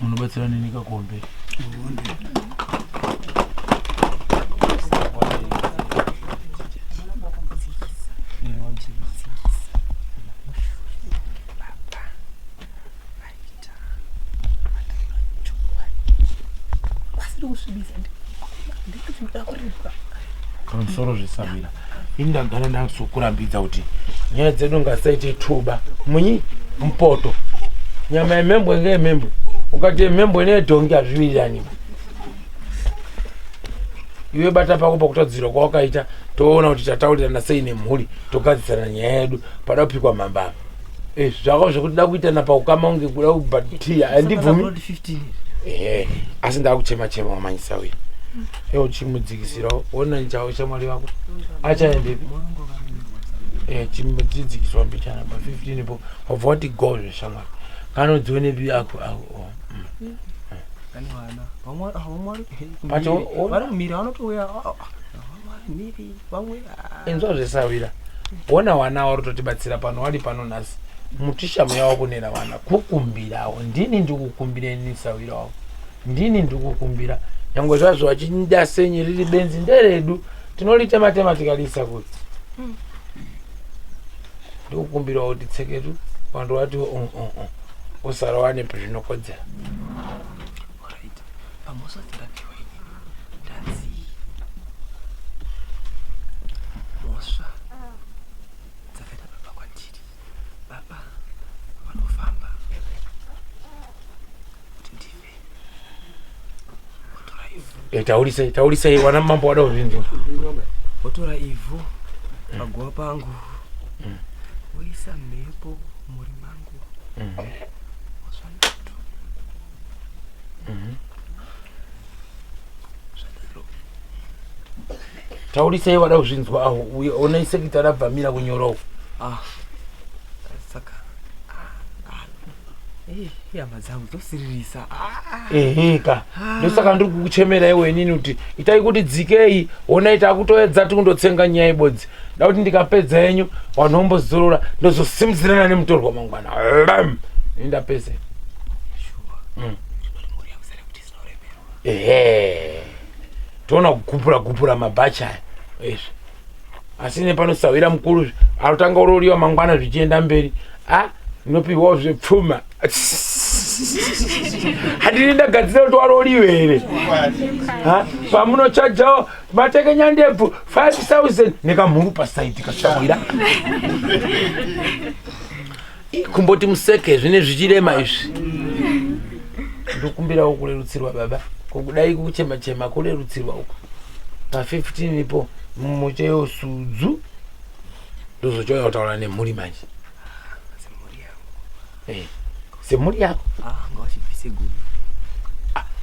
munobatsira nini kakuombera pamusoro zveSawira indagara ndakukurambidza kuti nyaya dzedu ngasaite tuba munyi mupoto nyama yemhembwe ngeyemhembwe ukati yemhembwe neyedhongi hazviwirirani iwe bata pako pakutadzirwa kwawakaita toona kuti tataurirana sei nemhuri togadzisana nyaya yedu pada kupikwa mambava zvako zvekuti da kuitana paukama unge kuda kubhatiya handibvumi asi ndakuchema-chema wamanyi Sawira ewo chimudzikisirawo ona nchawo shamwari wako achaendepi chimudzidzikiswa mbichana pa 15 po wabva wati go zveshamwari kanodzionepi ako enzwa zveSawira ona wana wari totibatsira pano wari pano nhasi mutishamu yavo kunena vana kukumbirawo ndini ndikukumbireni Sawira wavo ndini ndikukumbira nyangwe zvazvo vachinda senye riri benzi nderedu tinolitema-tema tikalisa kuti ndikukumbirawo kuti tseketu vantu vati usara wane pezvinokodzera taurisei wana mambo wada uzvinzwa wotora ivhu paguva pangu woisa mhepo muri mangu wasvanato taurisei wada uzvinzwa aho ona isekita rabvamira kunyorowo saka hama dzangu dzosiririsa ka ndosaka ndiri kukuchemera iwe nini kuti itai kuti dzikei ona ita kutoedza tikundotsenga nyaya ibodzi da kuti ndikapedza yenyu vanhu vombozorora ndozosimudzirana nemutorwa mangwana indapese toona kugupura mabhachi aya izvi asi nepanosawira mukuru arotanga uroriwa mangwana zvichienda mberi inopiwawo zvepfuma handini ndagadzira kuti waroriwe here pamunochajawo matekenya ndebvu 5,000 nekamhuru pasaiti kashamwira kumboti museke zvine zvichirema izvi ndokumbirawo kurerutsirwa baba kukudai kuchema-chema kurerutsirwa uko pa15 ipo mucheyo sudzu ndozochoya kutaura nemhuri manje semhuri yako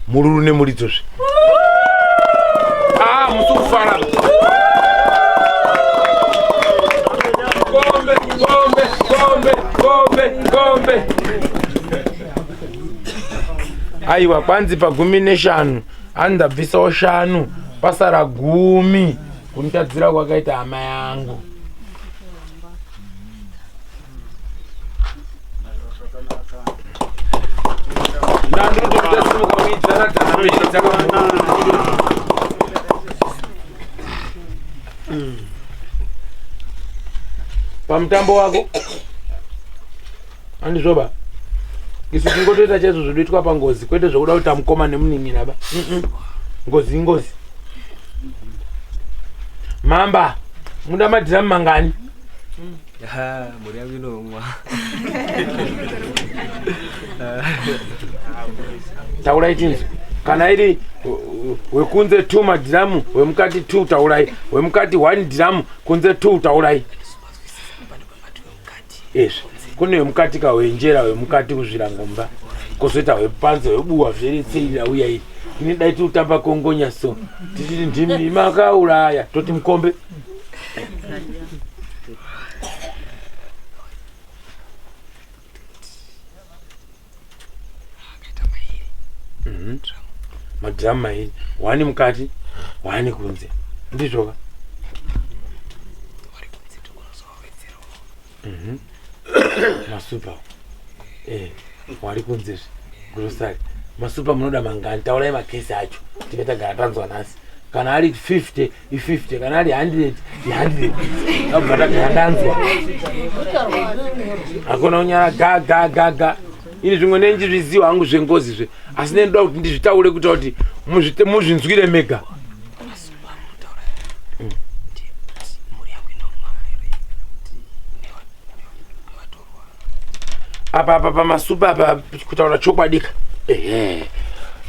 mururu nemuridzozve musukufara gombe aiwa kwanzi pa15 handabvisawo 5 pasara 10 kunitadzira kwakaita hama yangu pamutambo wako andizvoba isu tingotoita chaizvo zvodoitwa pangozi kwete zvokuda kuti amukoma nemunin'ina ba ngozi ingozi mamba muda madhiramu mangani Muri yangu inomwa. Taulai chinzi. Kana iri wekunze 2 madiramu, wemukati 2 taulai, wemukati 1 diramu, kunze 2 taulai. Yes. Kune wemukati kawenjera, wemukati kuzvirangomba. Kozoita wepanze webuwa zveritseira uya iri. Ini daiti utamba kongonya so. Titi ndimi makauraya, toti mkombe. Madhiramu mairi, 1 mukati, 1 kunze. Ndizvoka. Masupa. Wari kunze. Grocery. Masupa munoda mangani, taulai makesi acho. Tibeta garatanzwa nasi. Kana ari 50, 50, kana ari 100, 100. Abata garatanzwa. Akona unyara ga. Ini zvimwe nenjiriziwa hangu zvengozi zve. Asi ndoda kuti ndizvitaure kuti muzvinzwire mega. Apa pamasupa apa kutaura chokwadika.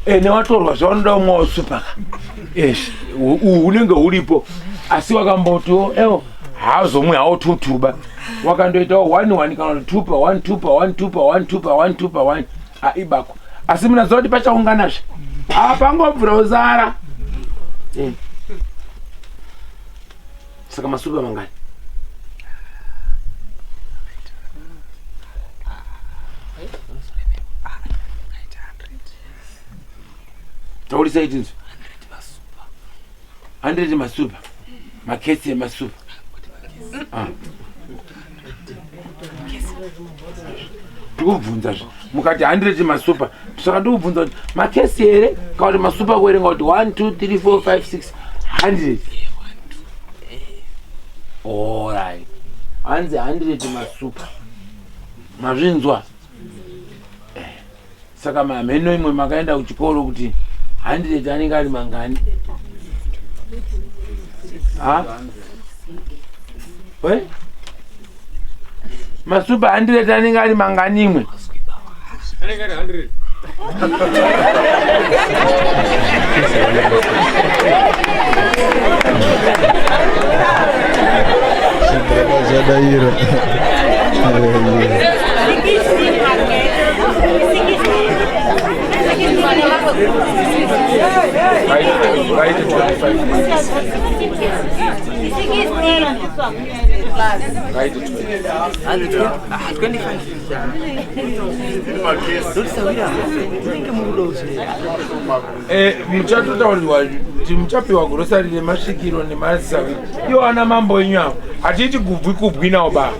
Newatorwa zvaunoda umwe wasupa. Yes. Unenge uripo. Asi wakambotiwo ewo haazomwe haututuba. Wakandoitawo 1 kana 2 ibako. Asi munaziva kuti pachaunganazve. Pangobvura uzara. Saka masupa mangani? Taurisa itinzo 100 masupa. Makesi emasupa. Tikubvunza zve. Mukati 100 masupa. Saka ndikubvunza kuti makesi here kana kuti masupa kuerenga kuti 1 2 3 4 5 6 100. Alright. Hanzi 100 masupa. Mazvinzwa? Saka mamheno imwe makaenda kuchikoro kuti 100 anenge ari mangani? Masupa 100 anenge ari mangani imwe? Anenge ari 100. Jadaira. Muchatotaurirwa kuti muchapiwa grocery nemasvikiro nemasavi. Iwo ana mambo enyu avo hatiti kubwi nawo baba.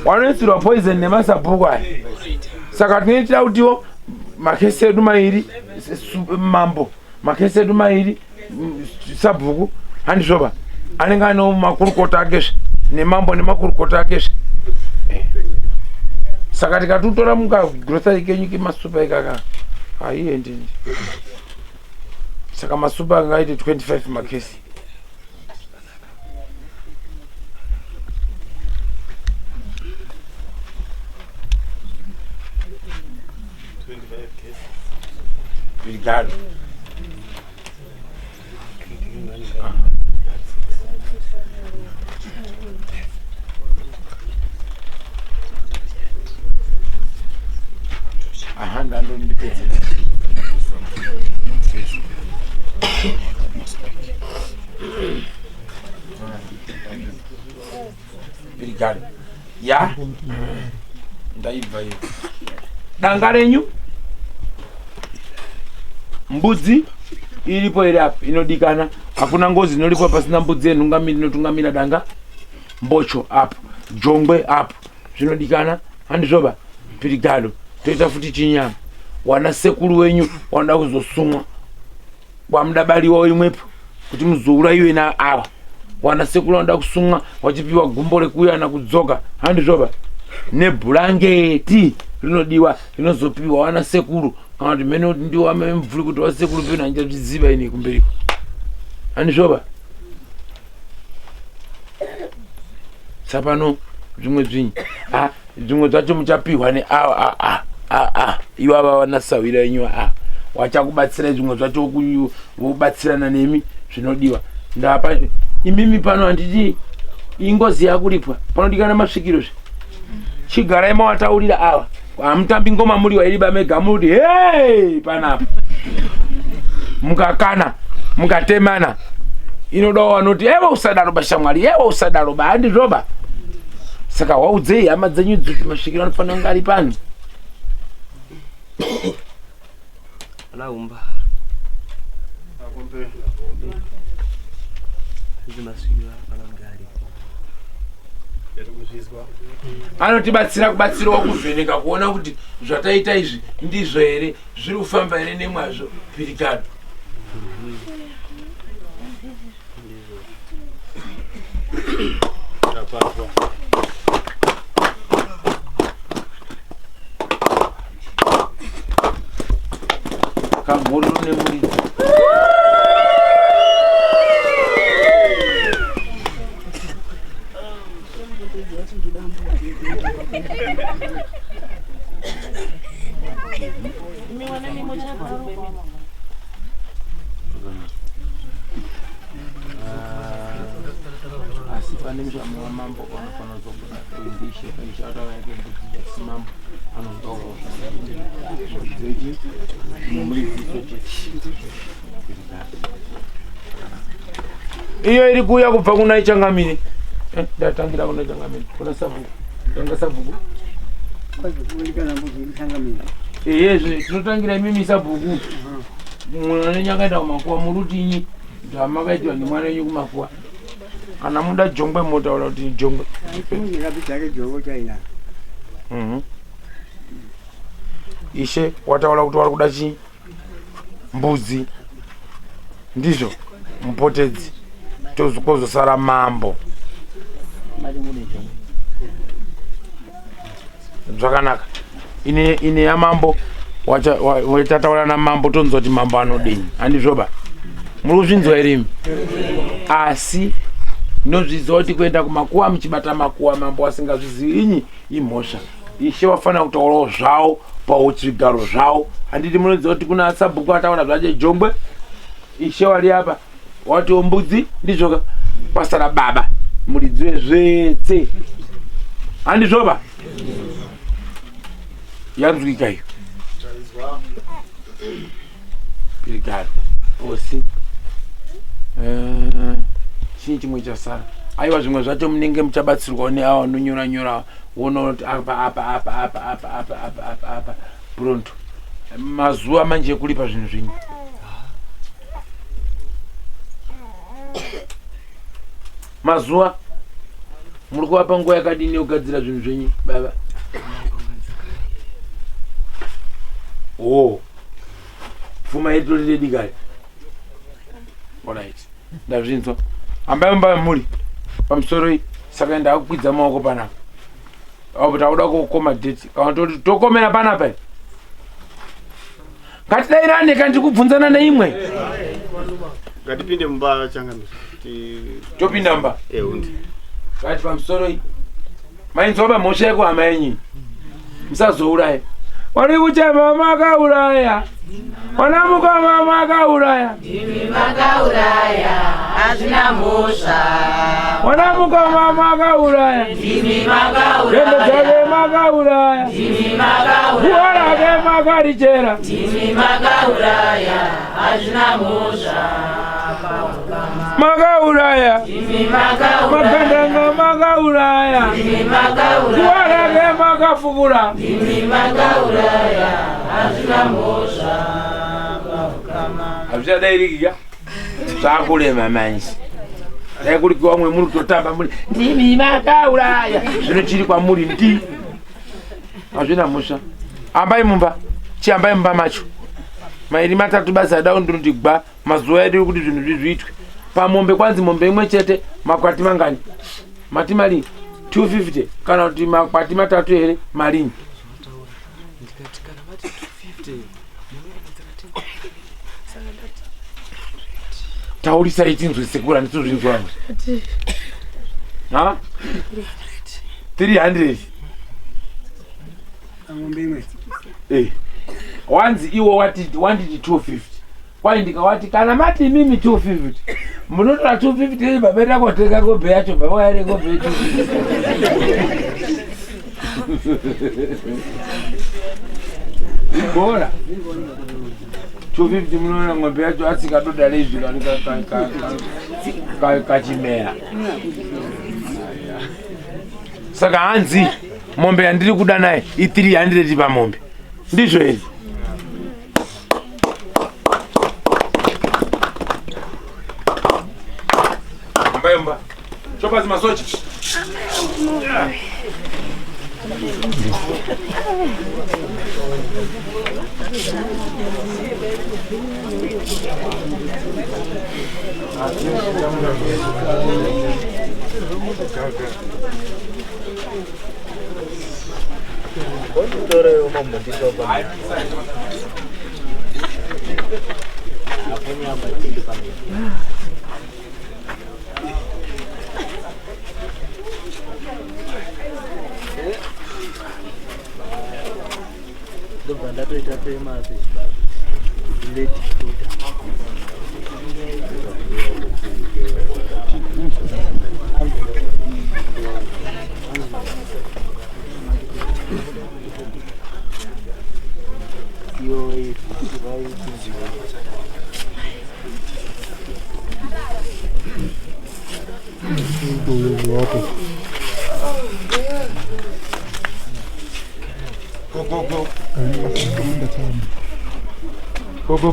Wanoisirwa poison nemasabhuku aya. Saka tinoitira kutiwo makesi edu mairi mambo, makesi edu mairi sabhuku handizvoba anenge ane makurukota akezve nemambo nemakurukota akezve. Saka tikatutora mukagrocery kenyu kemasupa ikaka haiendi. Saka masupa angaite 25 makesi. Obrigado. Ahanda ndo ndipeze. Obrigado. Ya? Ndaibva hiyo. Danga renyu? Mbudzi iripo iri apa inodikana. Hakuna ngozi inolipo pasina mbudzi inotungamira danga. Mbocho apo, jongwe apo zvinodikana. Handizvoba? Pirigado. Toita futi chinyama. Wana sekuru wenyu wanoda kuzosumwa. Wamudabaliwa imwepo kuti muzourayiwe na awa. Wana sekuru wanoda kusumwa wachipiwa gumbo rekuuya nakudzoka. Handizvoba? Nebhurangeti rinodiwa rinozopiwa wana sekuru. Kana kuti mene kuti ndiwo amemvuri kuti wasekuru pena handichaziva ini kumberiko. Handizvoba? Sapano zvimwe zvinyi zvimwe zvacho muchapihwa ne ivo ava vanasawira inyuwa wachakubatsira zvimwe zvacho vobatsirana nemi zvinodiwa ndapa imimi pano handiti ingozi yakuripwa panodikana masvikiro chigarai mawataurira ava hamutambi ngoma muri wairi bamega muri hey panapa mukakana mukatemana inodawo vanoti ewa usadaro bashamwari ewa usadaro ba handizvoba saka waudzei hama dzenyu kuti masvikiro anofanira kunge ari pano anaumba anotibatsira kubatsirawo kuvheneka kuona kuti zvataita izvi ndizvo here zviri kufamba here nemwazvo Pirikado. Kamhoriro nemuridzi asi pane mshamu wa mambo anofanira kuzobuda kuendeshe paishata yake kuti jasimambo anozotaura zveji nomulidziso chete iyo iri kuuya kubva kuna Ichangamire ndatangira kuna Ichangamire kuna Sabhuku tanga Sabhuku yezve tinotangira imimi Sabhuku mwana nyakaenda kumakuwa murutinyi ndamakaitwa nemwana wenyu kumakuwa kana muda Jongwe motaura kuti Jongwe ishe wataura kuti wari kuda chi mbudzi ndizvo mupotedzi tozokozosara mambo zvakanaka ine yamambo wachataura namambo tonzwa kuti mambo anodini handizvoba muri kuzvinzwa irimi asi nozviziva kuti kuenda kumakuwa muchibata makuwa mambo asingazvizivi inyi imhosva ishe wafanira kutaurawo zvavo pauzvigaro zvavo handiti munoziva kuti kuna Sabhuku ataura zvache Jongwe ishe wari apa watiwo mbudzi ndizvoka pasara baba muridziwe zvetse handizvoba yanzwika iyo Pirikado osi chii chimwe chasara aiwa zvimwe zvacho munenge muchabatsirwawo neavo vanonyora uona kuti apa pronto mazuva manje ekulipa zvinhu zvinyi mazuva muri kuvapa nguva yakadini yekugadzira zvinhu zvenyu baba pfuma yedu riredi kare alright ndazvinzwa hambai mumba muri pamusoro iyi saka ndakukwidza maoko panapa apo tauda kukoma date kana toti tokomera panapa ngatidairane kana ndikubvunzana neimwe ngatipinde mumba Changamire topinda mumba undi ngati pamusoro iyi mainzwa pamhosva yekuhama yenyu musazouraya wari kuchema makauraya wana mukoma makauraya imi makauraya hazvina mhosva wana mukoma makauraya imi makauraya ende dzake makauraya imi makauraya guwa rake makarichera imi makauraya hazvina mhosva makauraya imi makauraya makandanga makauraya imi makauraya guwa rake makafukura imi makauraya hazvina mhosva hazvichadairikika zvakurema manje dai kuri kwamwe muri kutotamba muri ndimi makauraya zvino chiri kwamuri ndi hazvina mhosva ambai mumba chiambai mumba macho mairi matatu basa dao ndinoti gba mazuva edu kuti zvinhu zviitwe pamombe kwanzi mombe imwe chete makwati mangani mati malinyi 250 kana kuti makwati matatu here malinyi taurisai tinzwe sekura nditozvinzwa 300. Ng'ombe imwe. Wanzi iwo wanditi 250. Kwai ndikawati kana mati mimi 250. Munotora 250 babeta koteka gombe yacho baba yare gombe yacho. Bora. 250 munoona ng'ombe yacho asikadoda lezvi kachimera. Saka hanzi mombe yandiri kuda naye i300 pamombe. Ndizvo here. Mbayomba. Chopa zimasocha.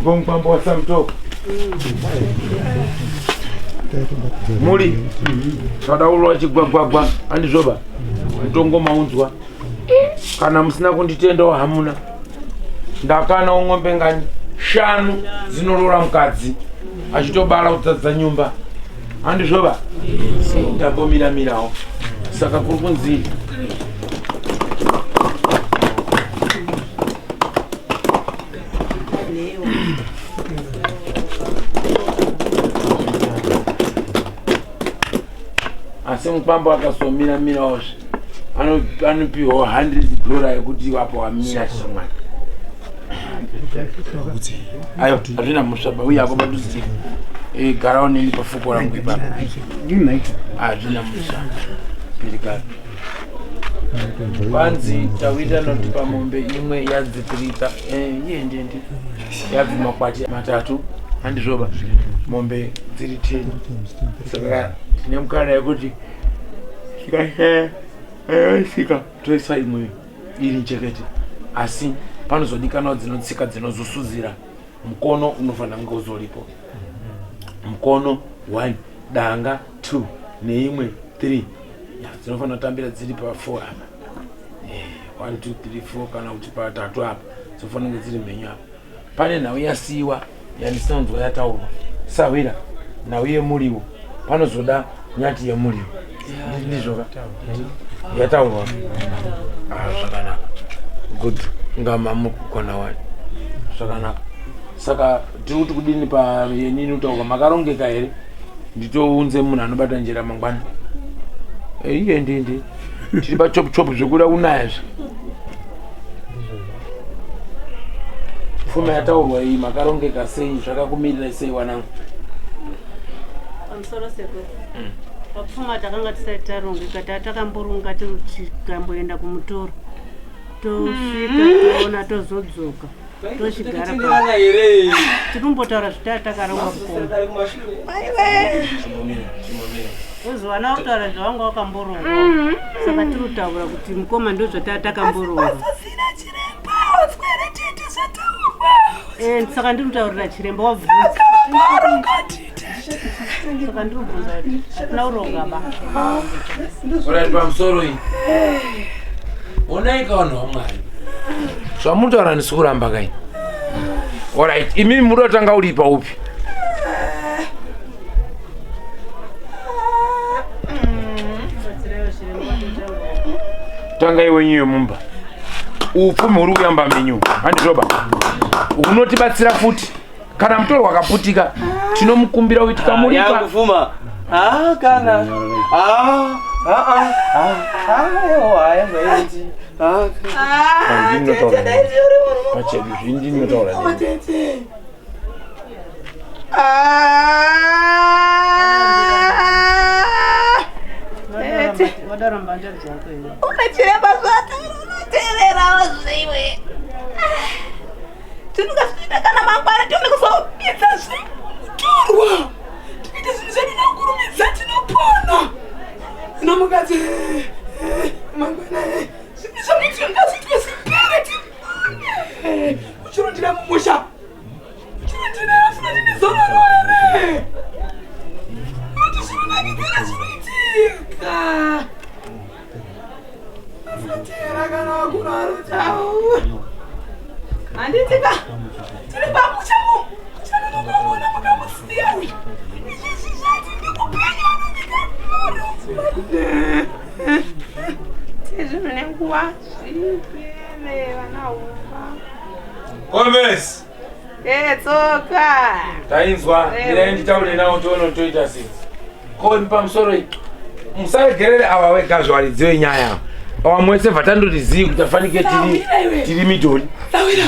Go mpambo wa samtoko. Muri. Sada ulo chigwagwagwa andizvoba. Mutongo maunzwa. Kana musina kunditenda hamuna. Ndakana ng'ombe ngani 5 zinorora mukadzi. Achitobara utadza nyumba. Andizvoba. Ndambomira mirawo. Saka kurikunzi asi mupambo akasomira mirawozve anopiwa $100 yekuti wapo wamira shamwari. Ayo hazvina musvaba uye ako padusika garawo neni pafuko rangu ipapo hazvina musvaba pirikari. Kwanzi tawita noti pamombe imwe yadzitirita yendende yabvi makwati 3 handizvoba mombe dziri 10. Saka tine mukana yekuti tikasika toisa imwe iri nchekete, asi panozodikanawo dzinotsika dzinozosuzira. Mukono unofanira kunge uzoripo. Mukono 1, danga 2 neimwe 3 dzinofanira kutambira dziri pa 4 apa. 1 2 3 4 kana kuti pa 3 apa dzinofanira kunge dziri mhenyu apa. Pane nhau yasiiwa yanisanzwa yataurwa sawira nhau yemuriwo panozoda nyati yemuriwo ndizvoka yataurwa. Zvakanaka. Good. Ngama mukona wani. Zvakanaka. Saka tiri kuti kudini pa yenini utaurwa makarongeka here nditounze munhu anobata njira mangwana. Iye ndindi tiri pa chop chop zvekuda unayazve. Fuma yataurwa iyi makarongeka sei, zvakakumirira sei wanangu? Pamusoro seko. Papfuma takanga tisati tarongeka takamborunga tikamboenda kumutoro. Tosvika toona tozodzoka. Tochigara pa. Tinombotaura zvatakarongwa kukomba. Uzwana kutaura zvawanga wakamboronga. Saka tiri kutaura kuti mukoma ndo zvatakamboronga. Saka ndiri kutaurira chiremba wabvunza. Saka ndiri kubvunza kuti hatina kuronga ba. Uri pamusoro iyi. Unaikaona wamwari. Zvamunotaura ndisi kuramba kai. Alright, imimi munotanga uri pa upi? Tanga iwe nyiwe mumba. Upfumi uri kuyamba menyu. Handizvoba. Unotibatsira futi. Kana mutoro wakaputika tinomukumbira kuti kamuripa. Yakufuma. Kana. Ewo haya mwenzi. Unachiremba zote unaterera wewe. Tunukasita kana mangwana tunikusobisa se. Turwa. Tupite sinzeni na kurumiza tinopona. Namukati. Mangwana. Sibisa mtu ndasi twesipere. Uchurundira mumusha. Uchurundira afuna ni zona wewe. Utusuna ngikana sibitika. Afuna kana kunaro chao. Anditika. Tiri bamucha mu. Chana ndomona mukamusiya. Gomez. Tsoka. Tainzwa ndirendi taule nawo tono toita sisi. Ko mpamsoro musagerere ava vegazvaridziwe nyaya awamwese vatandorizivi kuti afanike tiri midhori Tawira.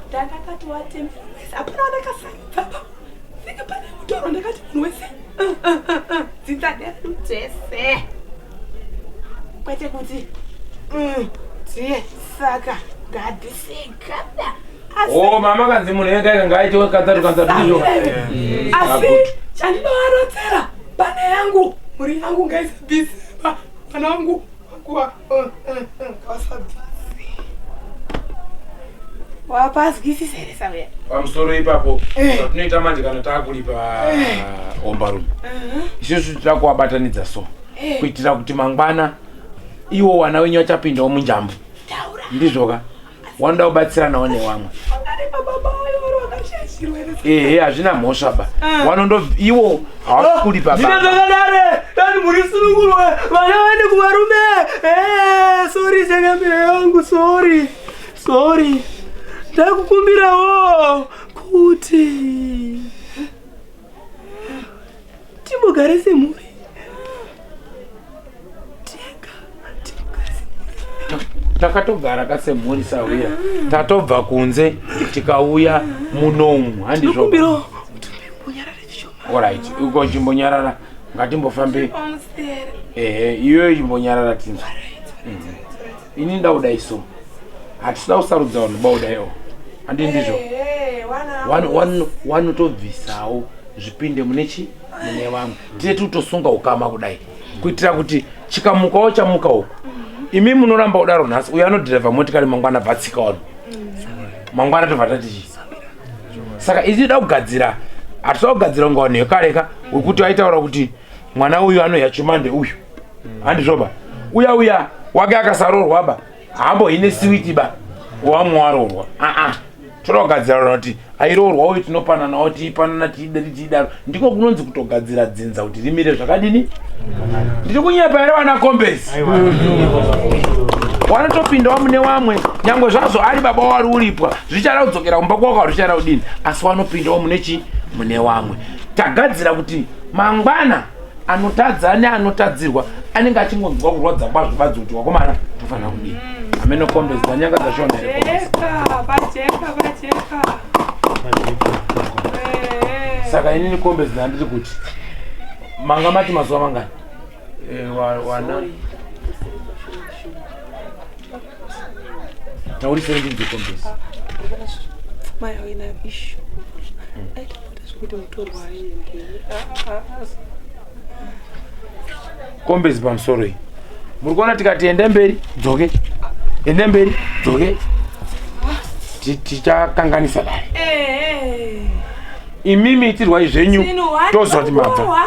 Ndakati watemba apana ndakasanza. Sika pane mutoro ndakati munhu wese. Dzitade utese. Kwete kuti tie saka ngadisikana. Oh mama kanzi munhu ega ngaite kanzatu ndizvo. Asi chandinovarodzera bana yangu muri yangu ngaisabvisa bana wangu kuwa kawasabvisa wapazwisisa here sawe pamusoro ipapo patinoita manje kana taakulipa ombarume isusu tirakuvabatanidza so kuitira kuti mangwana iwo wana wenyu vachapindawo munjambo ndizvoka wanoda kubatsiranawo newamwe hazvina mhosva ba wanondo iwo havakulipa Ndinazakadare, dani muri sunungurwe, vana vaende kuvarume. Sorry chakambira yangu, sorry. Ndakukumbirawo kuti timugare semhuri. takatogara kasemhuri sawira tatobva kunze tikauya munomu handizvo alright uko chimbonyarara ngatimbofambe iyoyo chimbonyarara tinzwa ini ndauda so hatisida kusarudza vanhu baudayo handi ndizvo wanotobvisawo zvipinde mune vamwe tite tutosunga ukama kudai kuitira kuti chikamukawo chamuka uko imi munoramba kudaro nhasi uyo anodhiraivha motikari mangwana bvatsika wano mangwana tobva tatichi saka ichida kugadzira hatida kugadzira kunga vanhu vekareka wekuti vaitaura kuti mwana uyu anoya chumande uyu handizvoba uya wake akasaroorwa ba haambohine siwiti ba wamwe waroorwa toda kugadzira kuti airoorwa uyu tinopananawo tiipanana tiidaro ndiko kunonzi kutogadzira dzinza kuti rimire zvakadini ndiri kunyepa here vana kombezi wanotopindawo mune vamwe nyange zvazvo ari baba wari uripwa zvichada kudzokera kumba kwako zvichada kudini asi wanopindawo mune vamwe tagadzira kuti mangwana anotadza neanotadzirwa anenge achingonzwa kurwadza kwazvo badzi kuti wakomana tofanira kudini ameno kombezi dzanyanga dzashonda saka inini kombezi dzandiri kuti manga mati mazuva mangani wana taurisei ndinzi kombezi maya wina ishu zvikuti mutorwa aende kombezi pamusoro iyi muri kuona tikati ende mberi dzoke tichakanganisa dai imimi itirwai zvenyu tozoti mabva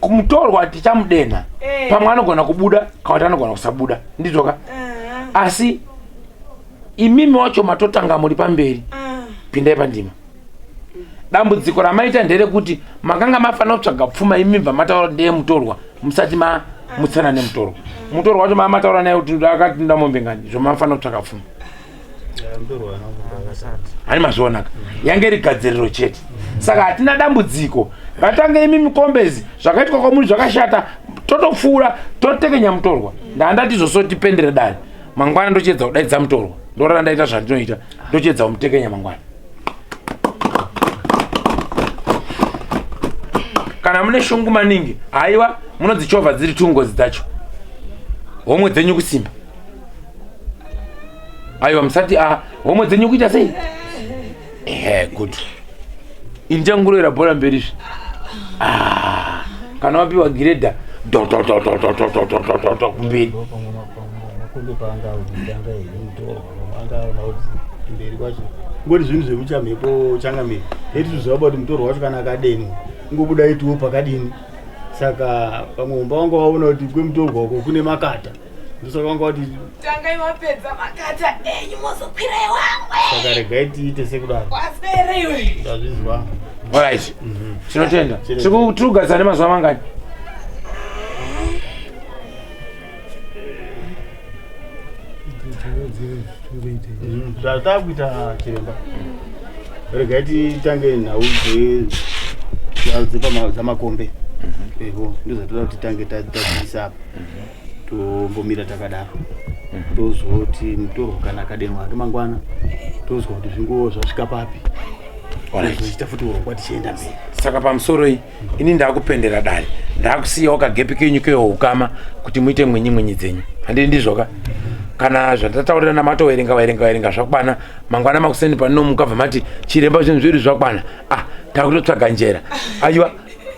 mutorwa tichamudenha pamwe anogona kubuda kana kuti anogona kusabuda ndizvoka asi imimi wacho matotanga muri pamberi pindai pandima dambudziko ramaita nderekuti makanga mafanira kutsvaga pfuma imibva mataura ndeye mutorwa musati mutsana nemutorwa mutorwa wacho mamataura naye kuti akati ndamombengani zvomafanira kutsvaga pfuma hani mazvionaka yange rigadziriro chete saka hatina dambudziko ngatange imi mikombezi zvakaitwa kwamuri zvakashata totofura totekenya mutorwa ndandati zoso tipendere dani mangwana ndochedza kudaidza mutorwa ndorara ndaita zvandinoita ndochedza kumutekenya mangwana. Kana mune shungu maningi haiwa munodzichovha dziri tungozi dzacho homwe dzenyu kusimba. Aiwa musati homwe dzenyu kuita sei? Good. Injangurira bhora mberi zvi. Kana wapiwa giredha kumberi. Ngoti zvinhu zvemuchamhepo changamiri heti tuziva kuti mutorwa wacho kana akadeni ungobuda itiwo pakadini. Saka pamwe umba wanga waona kuti kwemutorwa wako kune makata ndosaka wanga wati tangai mapedza makata enyu mozokwirai wamwe. Saka regai tiite sekudaro. Waseriwe. Ndazvizwa. Alright. Tinotenda. Tirikugadzira nemazuva mangani? Zvatakuita chiremba. Regai titange nhau dzamakombe. Ndozvatoda kuti titange tadziisa apa. Tombomira takadaro. Tozoti mutorwa kana akadenwa ake mangwana. Tozwa kuti zvinguvo zvasvika papi. Tichita futi urongwa tichienda mberi. Saka pamusoro iyi ini ndakupendera dare ndakusiyawo kagepi kenyu keukama kuti muite mwenyi dzenyu. Handii ndizvoka? Kana zvatataurira namatoverenga zvakwana mangwana makuseni panino mukabva mati chiremba zvinhu zviri zvakwana takutotsvaga njera. Aiwa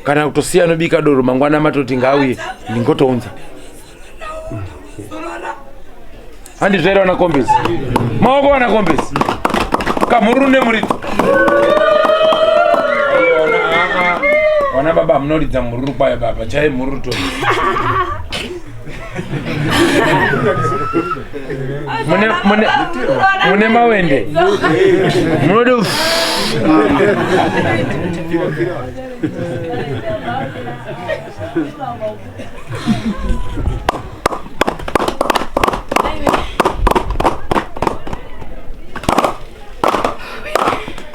kana kutosiya nobika doro mangwana matoti ngauye ndingotounza. Handizvaira wana kombesi maoko wana kombesi kamururu nemurito wana baba munoridza mururu kwayo baba chai mururu to mune mawende munode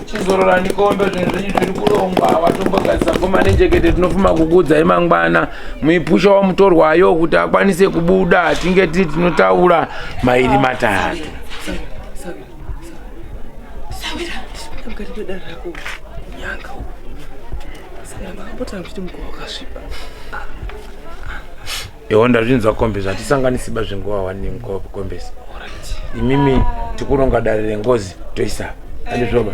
chizorora ndikombe zvinhu zvenyu zviri kurongwa watombogadzisa ngoma nenjekete tinofuma kukudzai mangwana muipushawo mutorwayo kuti akwanise kubuda tinge tiri tinotaura mairi matatu. Ewo ndazvinzwa kombesi hatisanganisiba zvenguva wani kombesi. Imimi tikuronga dare rengozi toisa. Andizvoba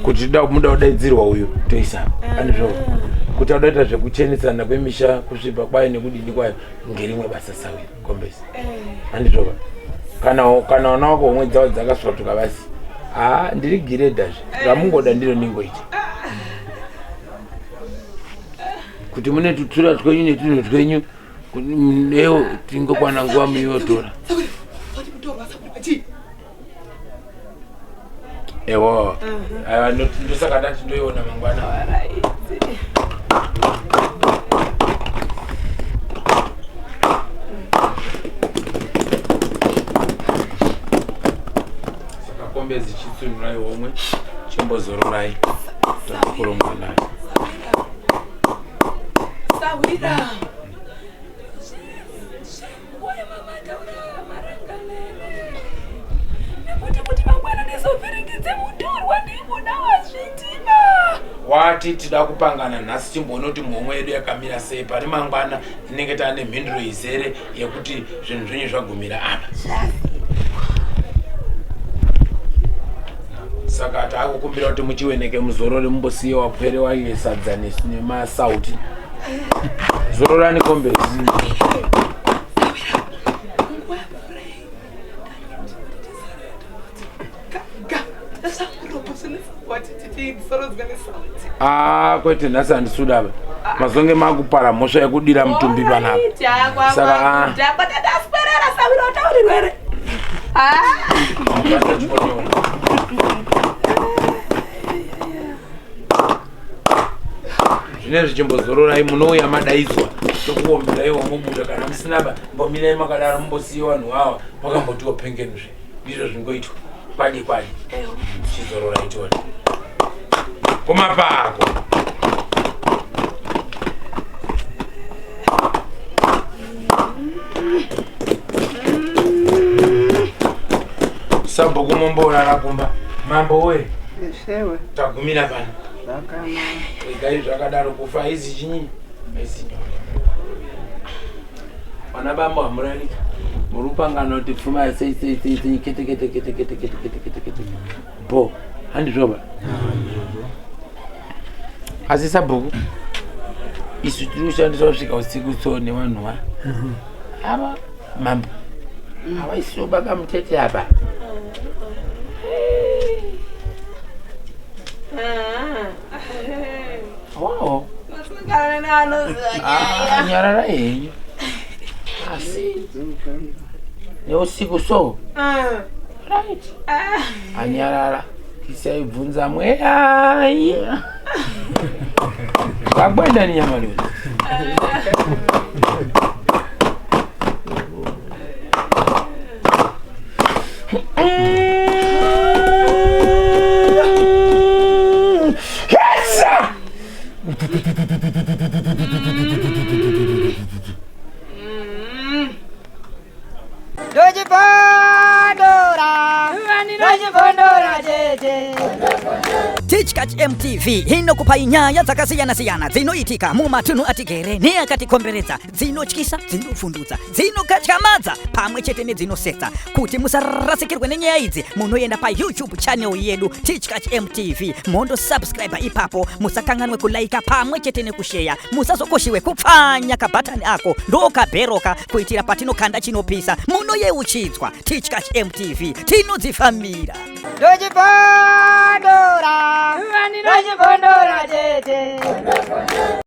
kuti muda kudaidzirwa uyu toisa. Andizvoba kuti adaita zvekuchenesana kwemisha kusvipa kwayo nekudini kwayo ngerimwe basa sawira kombesi. Andizvoba kana ona wako homwe dzawo dzakasvatuka basi ndiri giredhazve ramungoda ndiro ningoita kuti mune tutsura twenyu netunhu twenyu ewo tingokwana nguva muyotora. Ewo ndosaka ndati ndoiona mangwana. Saka kombezi chitsunurai homwe chimbozororai tokurongwa nayo. Sawira. Wati tida kupangana nhasi timboona kuti mhomwe yedu yakamira sei pari mangwana tinenge taane mhinduro izere yekuti zvinhu zvenyu zvagumira apa. Saka taakukumbira kuti muchiweneke muzorore mumbosiye wapwere waiye sadza nemasauti. Zororani kombezi. Kwete nhasi handisudaba mazonge makupara mhosva yekudira mutumbi panapa. Saka zvine zvichimbozororai munouya madaidzwa tokuombiraiwo mubuda kana musinaba mbomirai makadaro mumbosiye vanhu vava makambotiwo pengenuzve ndizvo zvingoitwa kwadi chizororai toni kumapako Sabhuku mumbora rakumba. Mambo we. Sewe. Tagumira bana. Zakama. Igai zvakadaro kufa izi chinyi. Izi. Vana bambo amurarika. Murupangano kuti pfuma sei kete. Bo, handizvoba. Asi Sabhuku. Isu tinoshandisa kusvika usiku so nevanhu va. Ava mambo. Ava isu baka mutete apa. Wow. Nyarara yenyu. Asi. Yo usiku so. Right. Anyarara. Tisaibvunza mweyai. Kakwenda ni nyama leo. Teach Catch MTV inokupa inyaya dzakasiyana-siyana dzinoitika mumatunhu atigere neakatikomberedza, dzinotyisa, dzinofundutsa, dzinokatyamadza pamwe chete nedzinosetsa. Kuti musarasikirwe nenyaya idzi, munoenda pa YouTube channel yedu Teach Catch MTV, mondo subscribe ipapo, musakanganwe kulaika pamwe chete nekushare, musazokoshiwe kupfanya kabhatani ako ndokabheroka kuitira patinokanda chinopisa munoyeuchidzwa. Teach Catch MTV tinodzifambira. Dojibondora, dojibondora tete.